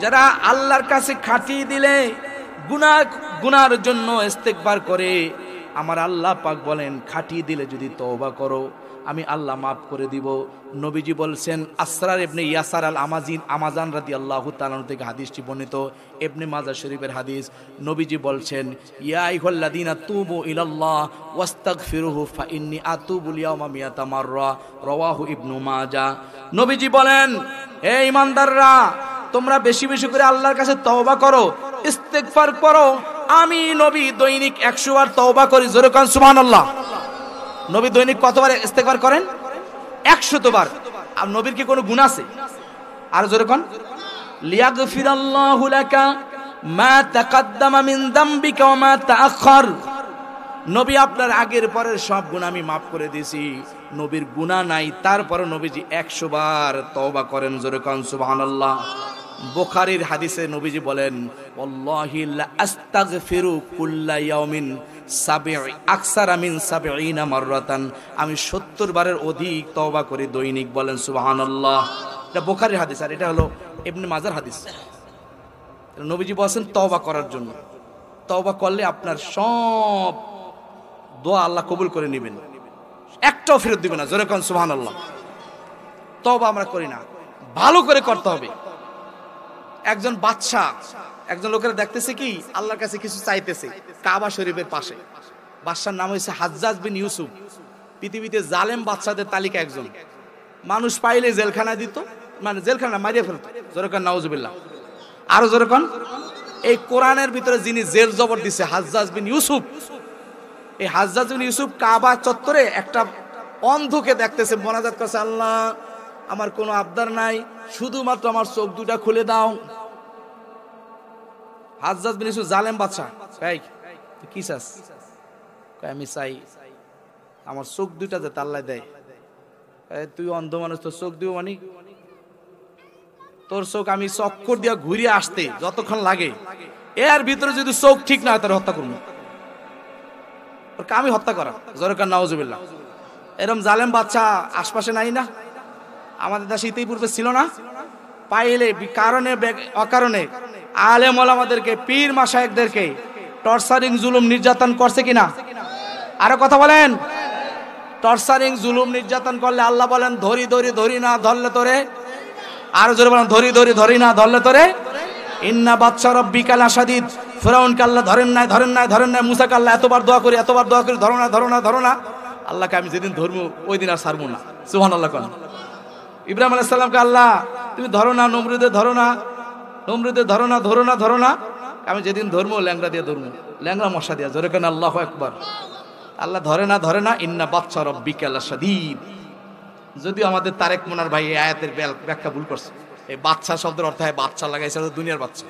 যারা আল্লাহর কাছে খাটিয়ে দিলে গুনার জন্য ইস্তেগফার করে, আমার আল্লাহ পাক বলেন খাটিয়ে দিলে যদি তওবা করো আমি আল্লাহ মাফ করে দিব। নবীজি বলছেন, আসরার ইবনে ইয়াসার আল আমাজান রাদিয়াল্লাহু তাআলা থেকে হাদিসটি বর্ণিত, ইবনে মাজাহ শরীফের হাদিস। নবীজি বলছেন, ইয়া আইয়ুহাল্লাযীনা তুবু ইলাল্লাহ ওয়াস্তাগফিরুহু ফাইন্নী আতুবুল ইয়াওমা মিয়াতা মাররা, রাওয়াহু ইবনু মাজাহ। নবীজি বলেন, হে ঈমানদাররা, তোমরা বেশি বেশি করে আল্লাহর কাছে তওবা করো, ইস্তেগফার করো। আমি নবী দৈনিক 100 বার তওবা করি, জোরে কোন সুবহানাল্লাহ। নবী দৈনিক কতবার ইস্তেগফার করেন? 100 বার। আর নবীর কি কোনো গুনাহ আছে? আর জোরে কোন লিয়াগফিরাল্লাহু লাকা মা তাকাদ্দামা মিন যামবিকা ওয়া মা তাআখার। নবী আপনার আগের পরের সব গুনাহ আমি মাফ করে দিয়েছি। নবীর গুনাহ নাই, তারপরে নবীজি 100 বার তওবা করেন, জোরে কোন সুবহানাল্লাহ। বুখারীর হাদিসে নবীজি বলেন, ওয়াল্লাহি লা আস্তাগফিরু কুল্লা ইয়াউমিন আকসারা মিন ৭০ মাররাতান, আমি ৭০ বারের অধিক তওবা করি দৈনিক, বলেন সুবহানাল্লাহ। এটা বুখারীর হাদিস, আর এটা হলো ইবনে মাজাহর হাদিস। নবীজি বলেন তওবা করার জন্য, তওবা করলে আপনার সব দোয়া আল্লাহ কবুল করে নেবেন, একটাও ফেরত দিবেন না, জোরে কোন সুবহানাল্লাহ। তওবা আমরা করি না, ভালো করে করতে হবে। একজন বাদশা একজন লোকের দেখতেছে কি আল্লাহর কাছে কিছু চাইতেছে কাবা শরীফের পাশে। বাদশার নাম হয়েছে হাজ্জাজ বিন ইউসুফ। পৃথিবীতে জালেম বাদশাদের তালিকা একজন। মানুষ পাইলে জেলখানা দিত, মানে জেলখানা মারিয়ে ফেলতো, জোরে কোন নাউজুবিল্লাহ। আরো জোরে কোন, এই কোরআনের ভিতরে যিনি জেল জবর দিছে হাজ্জাজ বিন ইউসুফ। এই হাজ্জাজ বিন ইউসুফ কাবা চত্বরে একটা অন্ধকে দেখতেছে, মোনাজাত করছে, আল্লাহ আমার কোনো আবদার নাই, শুধুমাত্র আমার চোখ দুটা খুলে দাও। হাজ্জাজ বিন ইউসুফ জালেম বাদশা, ভাই কি চাস? আমি চাই আমার চোখ দুটা যাতে আল্লাহ দেয়। তুই অন্ধ মানুষ, তোর চোখ দিব মানে? তোর চোখ আমি চক্কর দিয়া ঘুরিয়ে আসতে যতক্ষণ লাগে, এর ভিতরে যদি চোখ ঠিক না হয় তার হত্যা করবো, আমি হত্যা করা, জোরে নাউজুবিল্লাহ। এরকম জালেম বাদশা আশপাশে নাই না? আমাদের দেশে ইতিপূর্বে ছিল না? পাইলে কারণে অকারণে আলেম ওলামাদেরকে, পীর মাশায়েখদেরকে টর্চারিং জুলুম নির্যাতন করছে কিনা? আরো কথা বলেন। টর্চারিং জুলুম নির্যাতন করলে আল্লাহ বলেন ধরি ধরি ধরি না ধরলে তোরে, আরো জোরে বলেন ধরি ধরি ধরি না ধরলে তোরে। ইন্না বাদশা রাব্বিকা লাশাদীদ, ফিরাউনকে আল্লাহ ধরেন নাই ধরেন নাই ধরেন নাই, মুসাকে আল্লাহ এতবার দোয়া করি ধরো না ধরো না ধরো না। আল্লাহকে আমি যেদিন ধরবো ওই দিন আর ছাড়বো না, সুবহানাল্লাহ। কোন ইব্রাহিম আলাইহিস সালামকে আল্লাহ তুমি ধরো না, নমরুদে ধরো না, নমরুদে ধরো না ধরো না ধরো না, আমি যেদিন ধরবো ল্যাংড়া দিয়ে ধরবো, ল্যাংড়া মশা দিয়া, জোরে কেন আল্লাহু আকবার। আল্লাহ ধরে না ধরে না। ইন্না বাদশা রাব্বিকা লাশাদীদ। যদিও আমাদের তারেক মোনার ভাই এই আয়াতের ব্যাখ্যা ভুল করছে। এই বাদশা শব্দের অর্থ হয় বাদশা, লাগাইছে দুনিয়ার বাদশা।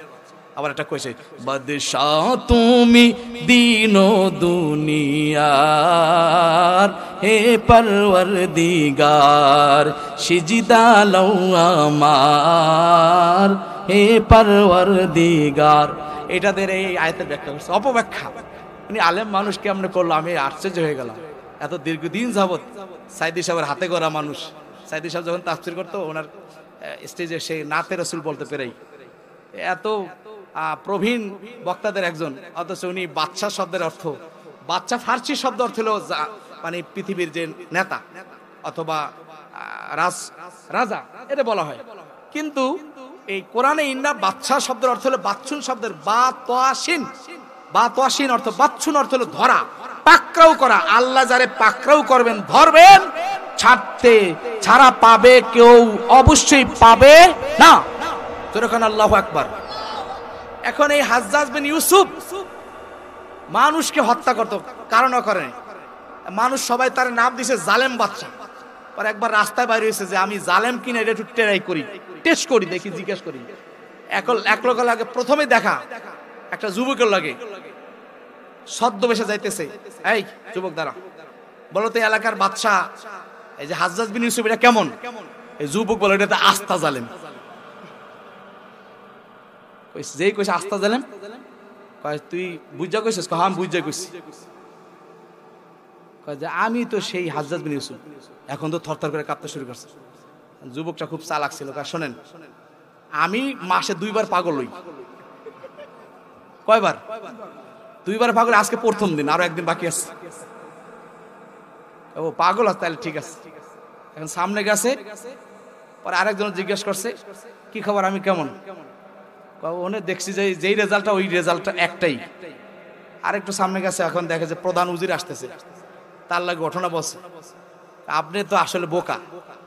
আবার এটা কইছে বাদশা তুমি দিন ও দুনিয়ার, হে পরওয়ারদিগার সিজদা লও আমার, হে পরওয়ারদিগার। এটাদের এই আয়াতের ব্যাখ্যা করছে, অপব্যাখ্যা। উনি আলেম মানুষ কেমনে করলো, আমি আশ্চর্য হয়ে গেলাম। এত দীর্ঘদিন যাবত সাইদি সাহেবের হাতে গড়া মানুষ। সাইদি সাহেব যখন তাফসীর করতো ওনার স্টেজে সে নাতে রাসূল বলতে পেরেই, এত প্রবীণ বক্তাদের একজন, অথচ উনি বাদশা শব্দের অর্থ, বাদশা ফার্সি শব্দ অর্থ হলো মানে পৃথিবীর যে নেতা অথবা রাজা, এটা বলা হয়। কিন্তু এই কোরআনে ইন্না বাদশা শব্দের অর্থ হলো বাচ্চুন শব্দের বাতওয়াসিন অর্থ, বাচ্চুন অর্থ হলো ধরা, পাকড়াও করা। আল্লাহ যারে পাকড়াও করবেন, ধরবেন, ছাড়া পাবে কেউ অবশ্যই পাবে না। যখন আল্লাহু আকবার। এখন এই হাজ্জাজ বিন ইউসুফ মানুষকে হত্যা করত, কারণ করে মানুষ সবাই তার নাম দিছে জালেম বাদশা। পরে একবার রাস্তায় বাইরে হয়েছে যে আমি জালেম কিনা এটা একটু ট্রাই করি, টেস্ট করি, দেখি, জিজ্ঞেস করি। এক লোকের লাগে প্রথমে দেখা একটা যুবকের লাগে ছদ্মবেশে যাইতেছে, এই যুবক দাঁড়া, বলো তো এলাকার বাদশা এই যে হাজ্জাজ বিন ইউসুফ এটা কেমন? এই যুবক বলে এটা আস্তা জালেম। যেই কইছে আস্তা জালেম, তুই বুঝা কইছিস? আমি বুঝা কইছি। আমি তো সেই হাজ্জাজ বিন ইউসুফ। এখন তো থরথর করে কাঁপতে শুরু করছে। যুবকটা খুব চালাক ছিল, শোনেন, আমি মাসে 2 বার পাগল হই। কয়বার? 2 বার পাগল। আজকে প্রথম দিন, আরো একদিন বাকি আছে। ও পাগল আছে, তাহলে ঠিক আছে। এখন সামনে গেছে, পরে আরেকজন জিজ্ঞেস করছে কি খবর, আমি কেমন? ওনে দেখছি যে যেই রেজাল্টটা ওই রেজাল্টটা একটাই। আরেকটু সামনে গেছে, এখন দেখে যে প্রধান উজির আসতেছে, তার লাগে ঘটনা বলছে। আপনি তো আসলে বোকা,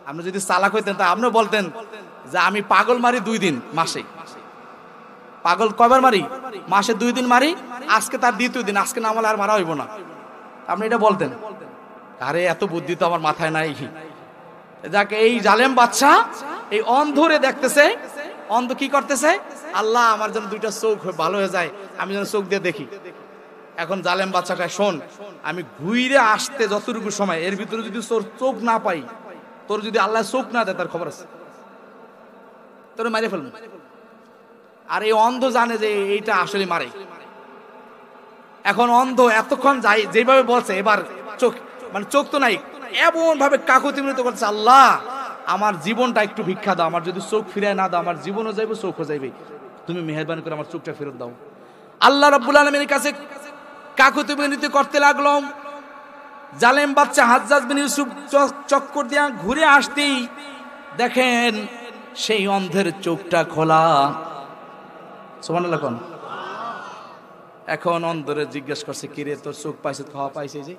আপনি যদি চালাক হইতেন তা আপনি বলতেন যে আমি পাগল মারি 2 দিন মাসে। পাগল কয়বার মারি? মাসে 2 দিন মারি, আজকে তার 2য় দিন, আজকে নামালে আর মারা হইব না, আপনি এটা বলতেন। আরে এত বুদ্ধি তো আমার মাথায় নাই। যাকে এই জালেম বাদশা এই অন্ধরে দেখতেছে, অন্ধ কি করতেছে? আল্লাহ আমার যেন 2টা চোখ ভালো হয়ে যায়, আমি যেন চোখ দিয়ে দেখি। এখন জালেম বাচ্চাটা, শোন, আমি ঘুরে আসতে যতটুকু সময়, এর ভিতরে যদি তোর চোখ না পাই, তোর যদি আল্লাহ চোখ না দেয়, তার খবর আছে, তোর মারে ফেলবো। আর এই অন্ধ জানে যে এইটা আসলে মারে। এখন অন্ধ এতক্ষণ যাই যেভাবে বলছে, এবার চোখ মানে চোখ তো নাই, এমন ভাবে কাকুতি মিনতি করছে, আল্লাহ আমার জীবনটা একটু ভিক্ষা দাও, আমার যদি চোখ ফিরায় না দাও আমার জীবনও যাইবে, চোখও যাইবে, তুমি মেহেরবানি করে আমার চোখটা ফেরত দাও। আল্লাহ রাব্বুল আলামিনের কাছে কাকুতি মিনতি করতে লাগলো। জালেম বাদশা হাজ্জাজ বিন ইউসুফ চক্কর দিয়া ঘুরে আসতেই দেখেন সেই অন্ধের চোখটা খোলা। সুবহানাল্লাহ কোন। এখন অন্ধরে জিজ্ঞেস করছে, কিরে তোর চোখ পাইছে? খাওয়া পাইছে। যে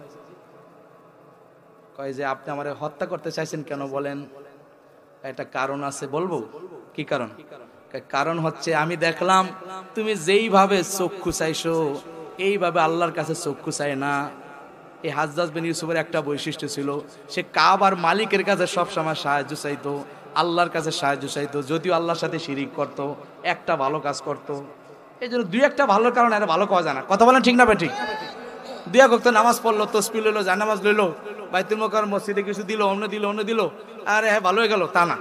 কয় যে আপনি আমারে হত্যা করতে চাইছেন কেন বলেন? একটা কারণ আছে, বলবো। কি কারণ? কারণ হচ্ছে আমি দেখলাম তুমি যেইভাবে চক্ষু চাইছো এইভাবে আল্লাহর কাছে চক্ষু চায় না। এই হাজ্জাজ বিন ইউসুফের একটা বৈশিষ্ট্য ছিল, সে কাবার মালিকের কাছে সবসময় সাহায্য চাইতো, আল্লাহর কাছে সাহায্য চাইতো, যদিও আল্লাহর সাথে শিরিক করত, একটা ভালো কাজ করত। এই জন্য 2-1টা ভালো কারণ এরা ভালো কাজ জানা। কথা বলেন ঠিক না ভাই? ঠিক। 2 ওয়াক্ত নামাজ পড়লো, তসবিহ লইলো, জানামাজ লইলো, বাইতুল মুকাররম মসজিদে কিছু দিল, অন্য দিল, আরে হ্যাঁ ভালো হয়ে গেল, তা না।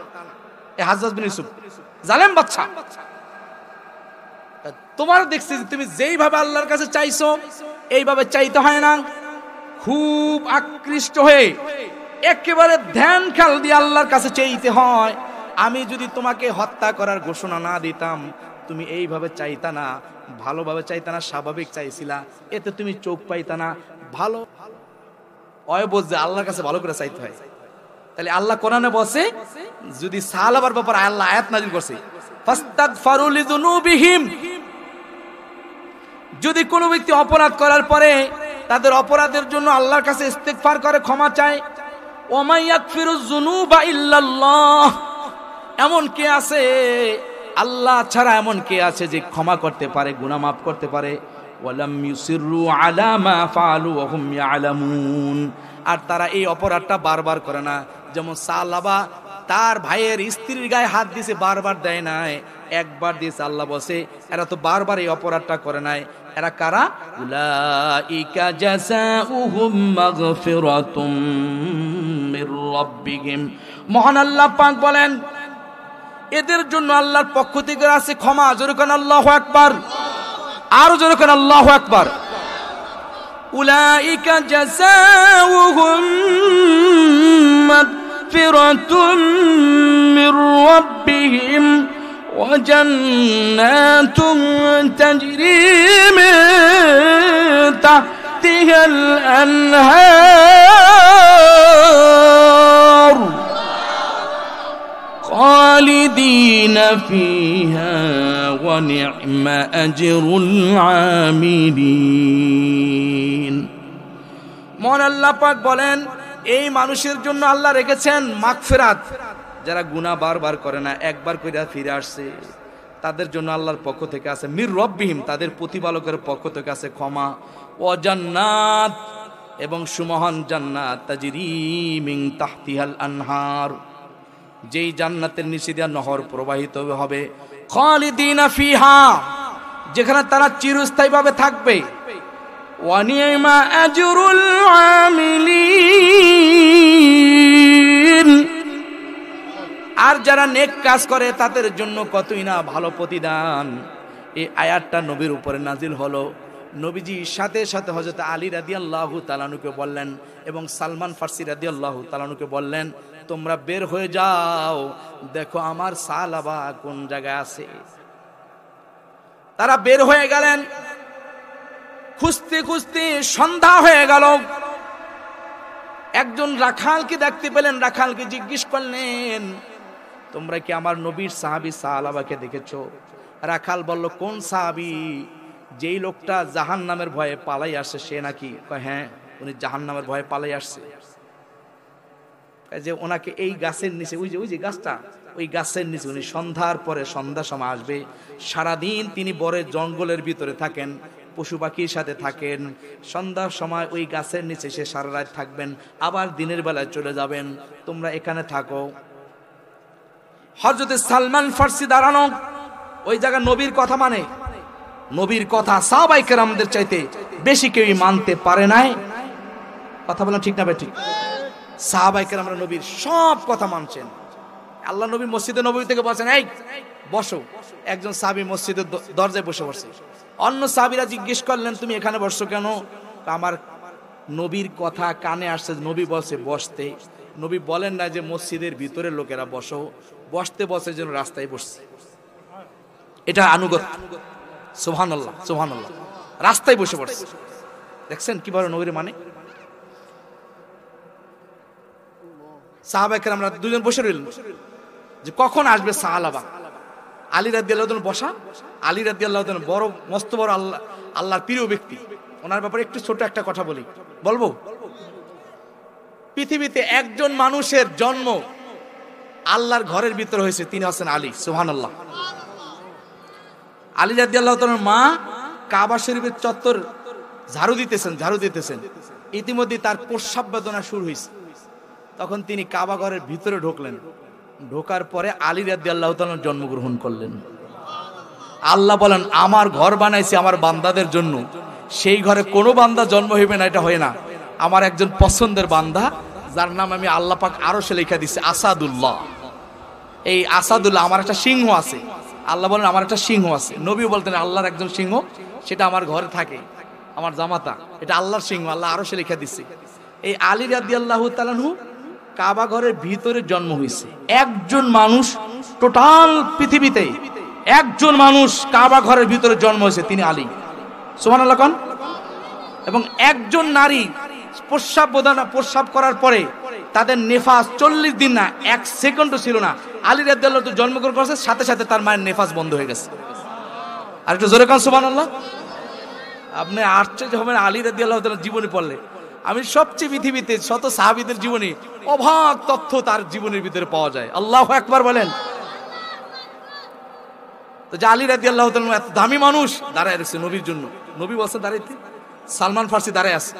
এই হাজ্জাজ বিন ইউসুফ জালেম বাদশা। তোমার দেখছি তুমি যেইভাবে আল্লাহর কাছে চাইছো এইভাবে চাইতে হয় না। খুব আকৃষ্ট হয়ে একেবারে ধ্যান খেয়াল দিয়ে আল্লাহর কাছে চাইতে হয়। আমি যদি তোমাকে হত্যা করার ঘোষণা না দিতাম, তুমি এইভাবে চাইতা না, ভালোভাবে চাইতা না, স্বাভাবিক চাইছিলা, এতে তুমি চোখ পাইতা না। ভালো বুঝছে আল্লাহর কাছে ভালো করে চাইতে হয়। তাহলে আল্লাহ কোরআনে বলছে, যদি সাহাবার ব্যাপারে আল্লাহ আয়াত নাযিল করছে, ফাস্তাগফিরু লিযুনুবিহিম, যদি কোনো ব্যক্তি অপরাধ করার পরে তাদের অপরাধের জন্য আল্লাহর কাছে ইস্তিগফার করে, ক্ষমা চায়, ওয়া ইয়াগফিরুয যুনুবা ইল্লাল্লাহ, এমন কে আছে আল্লাহ ছাড়া, এমন কে আছে যে ক্ষমা করতে পারে, গুনাহ মাফ করতে পারে। ওয়ালাম ইউসিরু আলা মা ফাআলু ওয়া হুম ইয়ালামুন, আর তারা এই অপরাধটা বারবার করে না। যেমন সালাবা তার ভাইয়ের স্ত্রীর গায়ে হাত দিয়েছে, বারবার দেয় নাই, একবার দিয়েছে। আল্লাহ বসে এরা তো বারবার এই অপরাধটা করে নাই। এরা কারা? উলাইকা জাযাউহুম মাগফিরাতুম মির রাব্বিহিম। মহান আল্লাহ পাক বলেন এদের জন্য আল্লাহর পক্ষ থেকে আছে ক্ষমা। জোরে কোন আল্লাহু আকবার, আরো জোরে কোন আল্লাহু আকবার। উলাইকা জাযাউহুম মাগফিরাতুম মির রাব্বিহিম وجنات تجري من تحتها الأنهار خالدين فيها ونعم أجر العاملين মহান আল্লাহ পাক বলেন এই মানুষের জন্য আল্লাহ রেখেছেন মাগফিরাত। যারা গুনাহ বারবার করে না, একবার কইরা ফিরে আসছে, তাদের জন্য আল্লাহর পক্ষ থেকে আছে মির রব্বিহিম, তাদের প্রতিপালকের পক্ষ থেকে আছে ক্ষমা। ও জান্নাত, এবং সুমহান জান্নাত, তাজরি মিন তাহতিহাল আনহার, যেই জান্নাতের নিচে দিয়ে নহর প্রবাহিত হবে। খালিদিনা ফিহা, যেখানে তারা চিরস্থায়ীভাবে থাকবে। ওয়া নি'মা আজরুল আমিলিন, আর যারা নেক কাজ করে তাদের জন্য কতই না ভালো প্রতিদান। এই আয়াতটা নবীর উপরে নাজিল হলো। নবীজি সাথে সাথে হযরত আলী রাদিয়াল্লাহু তাআলা আনহুকে বললেন এবং সালমান ফারসি রাদিয়াল্লাহু তাআলা আনহুকে বললেন, তোমরা বের হয়ে যাও, দেখো আমার সালাবা কোন জায়গায় আছে। তারা বের হয়ে গেলেন, খুঁজতে খুঁজতে সন্ধ্যা হয়ে গেল। একজন রাখালকে দেখতে পেলেন, রাখালকে জিজ্ঞেস করলেন, তোমরা কি আমার নবীর সাহাবী সালাবাকে দেখেছো? রাখাল বলল, কোন সাহাবী? যেই লোকটা জাহান্নামের ভয়ে পালাই আসে সে নাকি? হ্যাঁ, উনি জাহান্নামের ভয়ে পালাই আসছে। যে ওনাকে এই গাছের নিচে, ওই যে গাছটা, ওই গাছের নিচে উনি সন্ধ্যার পরে, সন্ধ্যা সময় আসবে, সারাদিন তিনি বড় জঙ্গলের ভিতরে থাকেন, পশু পাখির সাথে থাকেন, সন্ধ্যার সময় ওই গাছের নিচে সে সারা রাত থাকবেন, আবার দিনের বেলায় চলে যাবেন, তোমরা এখানে থাকো। হযরত সালমান ফারসি দাঁড়ানো ওই জায়গায় নবীর কথা মানে, নবীর কথা সাহাবায়ে কেরামদের চাইতে বেশি কেউই মানতে পারে নাই। কথা বলেন ঠিক না ঠিক? সাহাবায়ে কেরামরা নবীর সব কথা মানছেন। আল্লাহ নবী মসজিদে নববী থেকে বলছেন, এই বসো। একজন সাহাবী মসজিদের দরজায় বসে পড়ছে। অন্য সাহাবীরা জিজ্ঞেস করলেন, তুমি এখানে বসছো কেন? আমার নবীর কথা কানে আসছে, নবী বলছে বসতে। নবী বলেন না যে মসজিদের ভিতরের লোকেরা বসো, বসতে বসে যেন রাস্তায় বসছে। এটা আনুগত্য। সুবহানাল্লাহ, সুবহানাল্লাহ। রাস্তায় বসে পড়ছে। দেখছেন কিভাবে নবীর মানে। সাহাবায়ে কেরামরা দুজন বসে রইলেন যে কখন আসবে সাহাবা। আলী রাদিয়াল্লাহু তাআলা বসা। আলী রাদিয়াল্লাহু তাআলা বড় মস্ত বড় আল্লাহর প্রিয় ব্যক্তি। ওনার ব্যাপারে একটু ছোট একটা কথা বলি, বলবো? পৃথিবীতে একজন মানুষের জন্ম আল্লাহর ঘরের ভিতরে হয়েছে, তিনি হচ্ছেন আলী। সুবহানাল্লাহ। আলী রাদিয়াল্লাহু তাআলার মা কাবা শরীফের চত্বর ঝাড়ু দিতেছেন। ইতিমধ্যে তার প্রস্রাব বেদনা শুরু হয়েছে। তখন তিনি কাবা ঘরের ভিতরে ঢুকলেন। ঢোকার পরে আলী রাদিয়াল্লাহু তাআলা জন্মগ্রহণ করলেন। আল্লাহ বলেন, আমার ঘর বানাইছি আমার বান্দাদের জন্য, সেই ঘরে কোনো বান্দা জন্ম হইবে না, এটা হয় না। আমার একজন পছন্দের বান্দা, যার নাম আমি আল্লাহ পাক আরশে লেখা দিছি, আসাদুল্লাহ। এই আসাদুল্লাহ, আমার একটা সিংহ আছে। আল্লাহ বলেন, আমার একটা সিংহ আছে। নবী বলতেন, আল্লাহর একজন সিংহ, সেটা আমার ঘরে থাকে, আমার জামাতা, এটা আল্লাহর সিংহ, আল্লাহ আরশে লেখা দিছে। এই আলী রাদিয়াল্লাহু তাআলা কাবা ঘরের ভিতরে জন্ম হয়েছে। একজন মানুষ টোটাল পৃথিবীতে, একজন মানুষ কাবা ঘরের ভিতরে জন্ম হয়েছে, তিনি আলী। সুবহানাল্লাহ কোন? এবং একজন নারী প্রস্রাব করার পরে তাদের নেফাস 40 দিন না, 1 সেকেন্ডও ছিল না। আলী রাদিয়াল্লাহু তাআলা জন্মগ্রহণ করেছে, সাথে সাথে তার মায়ের নেফাস বন্ধ হয়ে গেছে। আর একটু জোরে কোন সুবহানাল্লাহ। আপনি আশ্চর্য হবেন আলী রাদিয়াল্লাহু তাআলার জীবনী পড়লে। আমি সবচেয়ে পৃথিবীতে শত সাহাবীদের জীবনী, অবাক তথ্য তার জীবনের ভিতরে পাওয়া যায়। আল্লাহু আকবার বলেন। তো যে আলী রাদিয়াল্লাহু তাআলা এত দামি মানুষ দাঁড়ায় আছে নবীর জন্য, নবী বলছেন দাঁড়াইতে, সালমান ফারসি দাঁড়ায় আছে।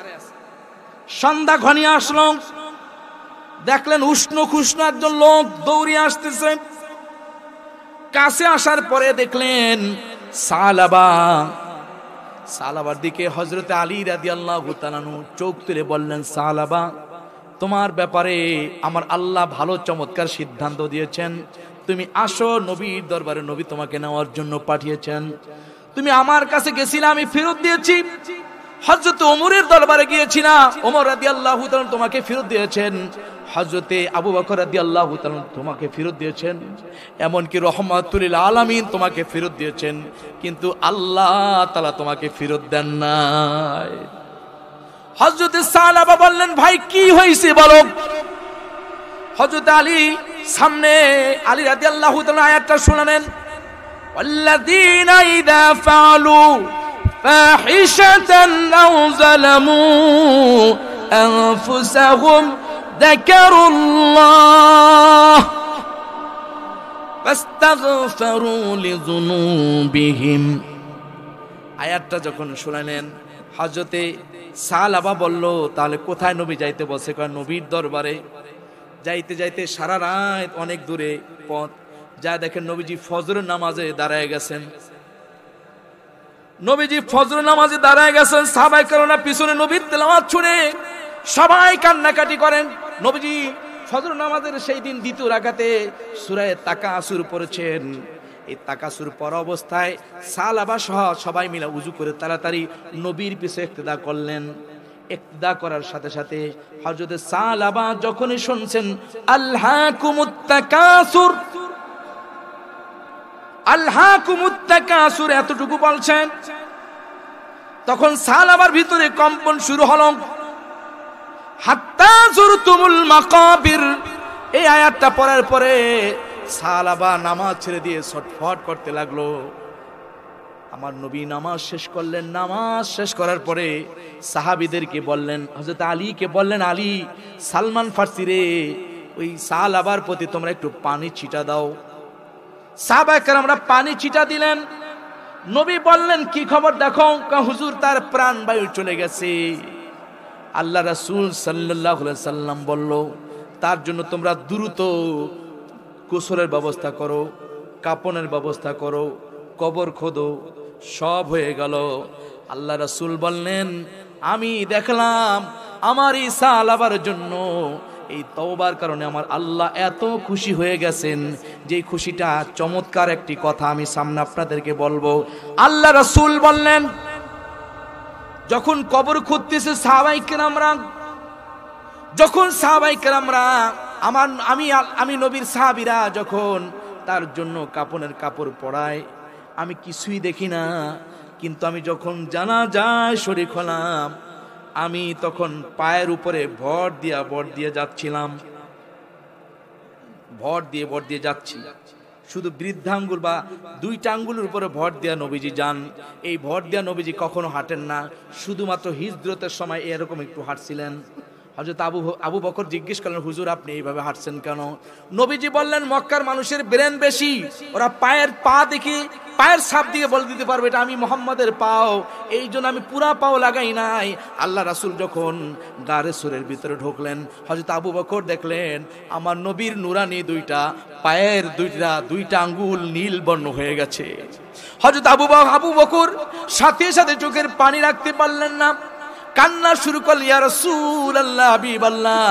সন্ধ্যা ঘনিয়ে আসলো, দেখলেন উষ্ণ খুষ্ণ একজন লোক দৌড়িয়ে আসতেছে। কাছে আসার পরে দেখলেন সালাবার দিকে হযরত আলী রাদিয়াল্লাহু তাআলা চোখ তুলে বললেন, সালাবা, তোমার ব্যাপারে আমার আল্লাহ ভালো চমৎকার সিদ্ধান্ত দিয়েছেন। তুমি আসো নবীর দরবারে, নবী তোমাকে নেওয়ার জন্য পাঠিয়েছেন। তুমি আমার কাছে গেছিলা, আমি ফেরত দিয়েছি। হযরত ওমরের দরবারে গিয়েছিলা, ওমর রাদিয়াল্লাহু তাআলা তোমাকে ফেরত দিয়েছেন। হযরতে আবু বকর রাদিয়াল্লাহু তাআলা তোমাকে ফেরত দিয়েছেন, এমনকি রহমাতুল লিল আলামিন তোমাকে ফেরত দিয়েছেন, কিন্তু আল্লাহ তাআলা তোমাকে ফেরত দেন নাই। হযরতে সালাবা বললেন, ভাই কি হয়েছে বলো। হযরত আলী সামনে, আলী রাদিয়াল্লাহু তাআলা আয়াতটা শুনালেন, ওয়াল্লাযীনা ইযা ফাআলু ফাহিশাতান আও যালামু আনফুসাহুম যাকারুল্লাহ ফাস্তাগফিরু লিযুনুবিহিম। আয়াতটা যখন শুনালেন, হযরতে সালাবা বলল, তাহলে কোথায় নবী যাইতে বসে? কয় নবীর দরবারে। যাইতে যাইতে সারা রাত অনেক দূরে পথ, যা দেখেন নবীজি ফজরের নামাজে দাঁড়ায় গেছেন। নবীজি ফজরের নামাজে দাঁড়ায় গেছেন, সাহাবায়ে কেরামরা পিছনে নবীর তেলাওয়াত শুনে সবাই কান্নাকাটি করেন। নবীজি ফজর নামাজের সেই দিন দ্বিতীয় রাকাতে সূরা তাকাসুর পড়েছেন। এই তাকাসুর পড়া অবস্থায় সালাবা সহ সবাই মিলে উযু করে তাড়াতাড়ি নবীর পিছে ইক্তেদা করলেন। ইক্তেদা করার সাথে সাথে হযরত সালাবা যখনই শুনছেন আলহাকুমুত তাকাসুর, আলহাকুমুত তাকাসুর এতটুকু বলছেন, তখন সালাবার ভিতরে কম্পন শুরু হলো। হাত্তা যুরতুমুল মাকাবির, এই আয়াতটা পড়ার পরে সালাবা নামাজ ছেড়ে দিয়ে ছটফট করতে লাগলো। আমার নবী নামাজ শেষ করলেন। নামাজ শেষ করার পরে সাহাবীদেরকে বললেন, হযরত আলীকে বললেন, আলী, সালমান ফার্সি রে, ওই সালাবার প্রতি তোমরা একটু পানি ছিটা দাও। সাহাবায়ে কেরামরা পানি ছিটা দিলেন। নবী বললেন, কি খবর দেখো? হুজুর, তার প্রাণবায়ু চলে গেছে। আল্লাহ রাসূল সাল্লাল্লাহু আলাইহি সাল্লাম বলল, তার জন্য তোমরা দ্রুত গোসলের ব্যবস্থা করো, কাপনের ব্যবস্থা করো, কবর খোদো। সব হয়ে গেল। আল্লাহ রাসূল বললেন, আমি দেখলাম আমার এই সালাবার জন্য, এই তওবার কারণে আমার আল্লাহ এত খুশি হয়ে গেছেন যে খুশিটা চমৎকার একটি কথা আমি সামনে আপনাদেরকে বলবো। আল্লাহ রাসূল বললেন, যখন কবর খুঁড়তেছে সাহাবায়ে কেরামরা, যখন সাহাবায়ে কেরামরা আমি নবীর সাহাবীরা যখন তার জন্য কাপনের কাপড় পরায়, আমি কিছুই দেখি না, কিন্তু আমি যখন জানাজায় শরীক হলাম, আমি তখন পায়ের উপরে ভর দিয়ে যাচ্ছিলাম, ভর দিয়ে যাচ্ছি। শুধু বৃদ্ধাঙ্গুল বা দুইটা আঙ্গুলের উপরে ভর দিয়া নবীজি যান। এই ভর দিয়া নবীজি কখনো হাঁটেন না, শুধুমাত্র হিজরতের সময় এরকম একটু হাঁটছিলেন। হযরত আবু বকর জিজ্ঞেস করলেন, হুজুর আপনি এইভাবে হাঁটছেন কেন? নবীজি বললেন, মক্কার মানুষের ব্রেন বেশি, ওরা পা দেখে পায়ের ছাপ দিয়ে বলে দিতে পারবে এটা আমি মুহাম্মাদের পাও, এই জন্য আমি পুরা পাও লাগাই নাই। আল্লাহ রাসূল যখন গারে সুরের ভিতরে ঢুকলেন, হযরত আবু বকর দেখলেন আমার নবীর নুরানি পায়ের দুইটা আঙ্গুল নীল বর্ণ হয়ে গেছে। হযরত আবু বকর সাথে সাথে চোখের পানি রাখতে পারলেন না, কান্না শুরু করলেন, ইয়া রাসূলুল্লাহ, হাবিবাল্লাহ,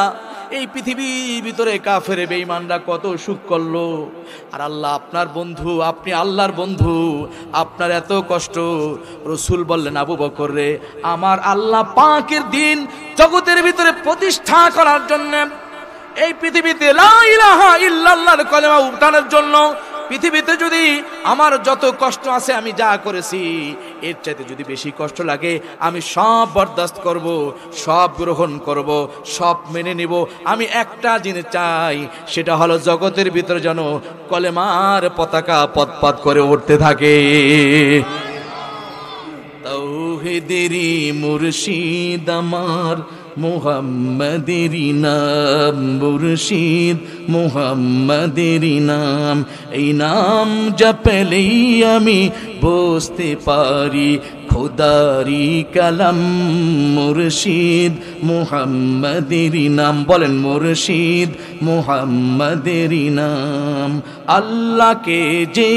এই পৃথিবীর ভিতরে কাফের বেঈমানরা কত সুখ করলো, আর আল্লাহ আপনার বন্ধু, আপনি আল্লাহর বন্ধু, আপনার এত কষ্ট। রাসূল বললেন, আবু বকর রে, আমার আল্লাহ পাকের দিন জগতের ভিতরে প্রতিষ্ঠা করার জন্য, এই পৃথিবীতে লা ইলাহা ইল্লাল্লাহর কলেমা উঠানোর জন্য, পৃথিবীতে যদি আমার যত কষ্ট আছে আমি যা করেছি এর চাইতে যদি বেশি কষ্ট লাগে আমি সব বরদাস্ত করব, সব গ্রহণ করব, সব মেনে নিব। আমি একটা জিনিস চাই, সেটা হলো জগতের ভিতরে যেন কলেমার পতাকা পথ করে উঠতে থাকে। তাওহীদেরই মুর্শিদ আমার মুহাম্মাদেরই নাম, মুর্শিদ মুহাম্মাদেরই নাম, এই নাম জপলেই আমি বুঝতে পারি খোদারি কালাম। মুর্শিদ মুহাম্মাদেরই নাম, বলেন মুর্শিদ মুহাম্মাদেরই নাম। আল্লাহকে যে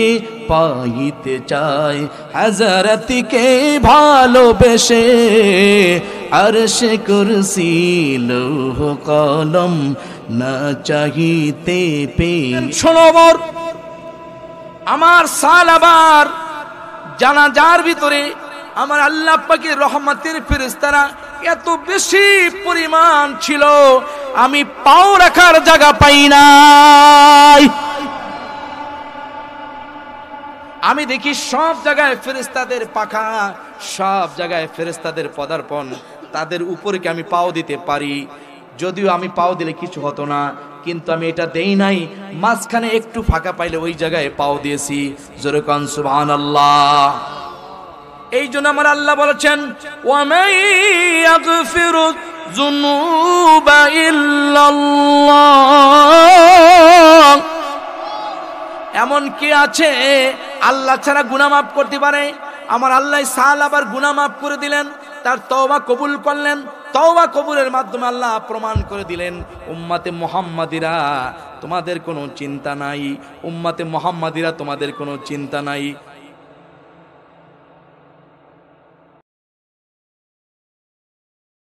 পাইতে চায় হযরতকে ভালোবেসে, আরশে কুরসি লৌহ কলম না চাহিতে পেয়ে। শোনো আমার সালাবার জানাজার ভিতরে আমার আল্লাহ পাকের রহমতের ফেরেশতারা এত বেশি পরিমাণ ছিল, আমি পাও রাখার জায়গা পাই নাই। আমি দেখি সব জায়গায় ফেরেশতাদের পাখা, সব জায়গায় ফেরেশতাদের পদার্পণ, তাদের উপরে কি আমি পাও দিতে পারি? যদিও আমি পাও দিলে কিছু হতো না, কিন্তু আমি এটা দেই নাই, মাঝখানে একটু ফাঁকা পাইলে ওই জায়গায় পাও দিয়েছি। জোরে কান সুবহানাল্লাহ। এই জন্য আমার আল্লাহ বলেছেন, ওয়ামাই ইয়াগফিরু যুনুবা ইল্লাল্লাহ। এমন কি আছে আল্লাহ ছাড়া গুনাহ মাফ করতে পারে? আমার আল্লাহ সাল আবার গুনাহ মাফ করে দিলেন, তার তওবা কবুল করলেন। তওবা কবুলের মাধ্যমে আল্লাহ প্রমাণ করে দিলেন, উম্মতে মুহাম্মাদিরা তোমাদের কোনো চিন্তা নাই, উম্মতে মুহাম্মাদিরা তোমাদের কোনো চিন্তা নাই।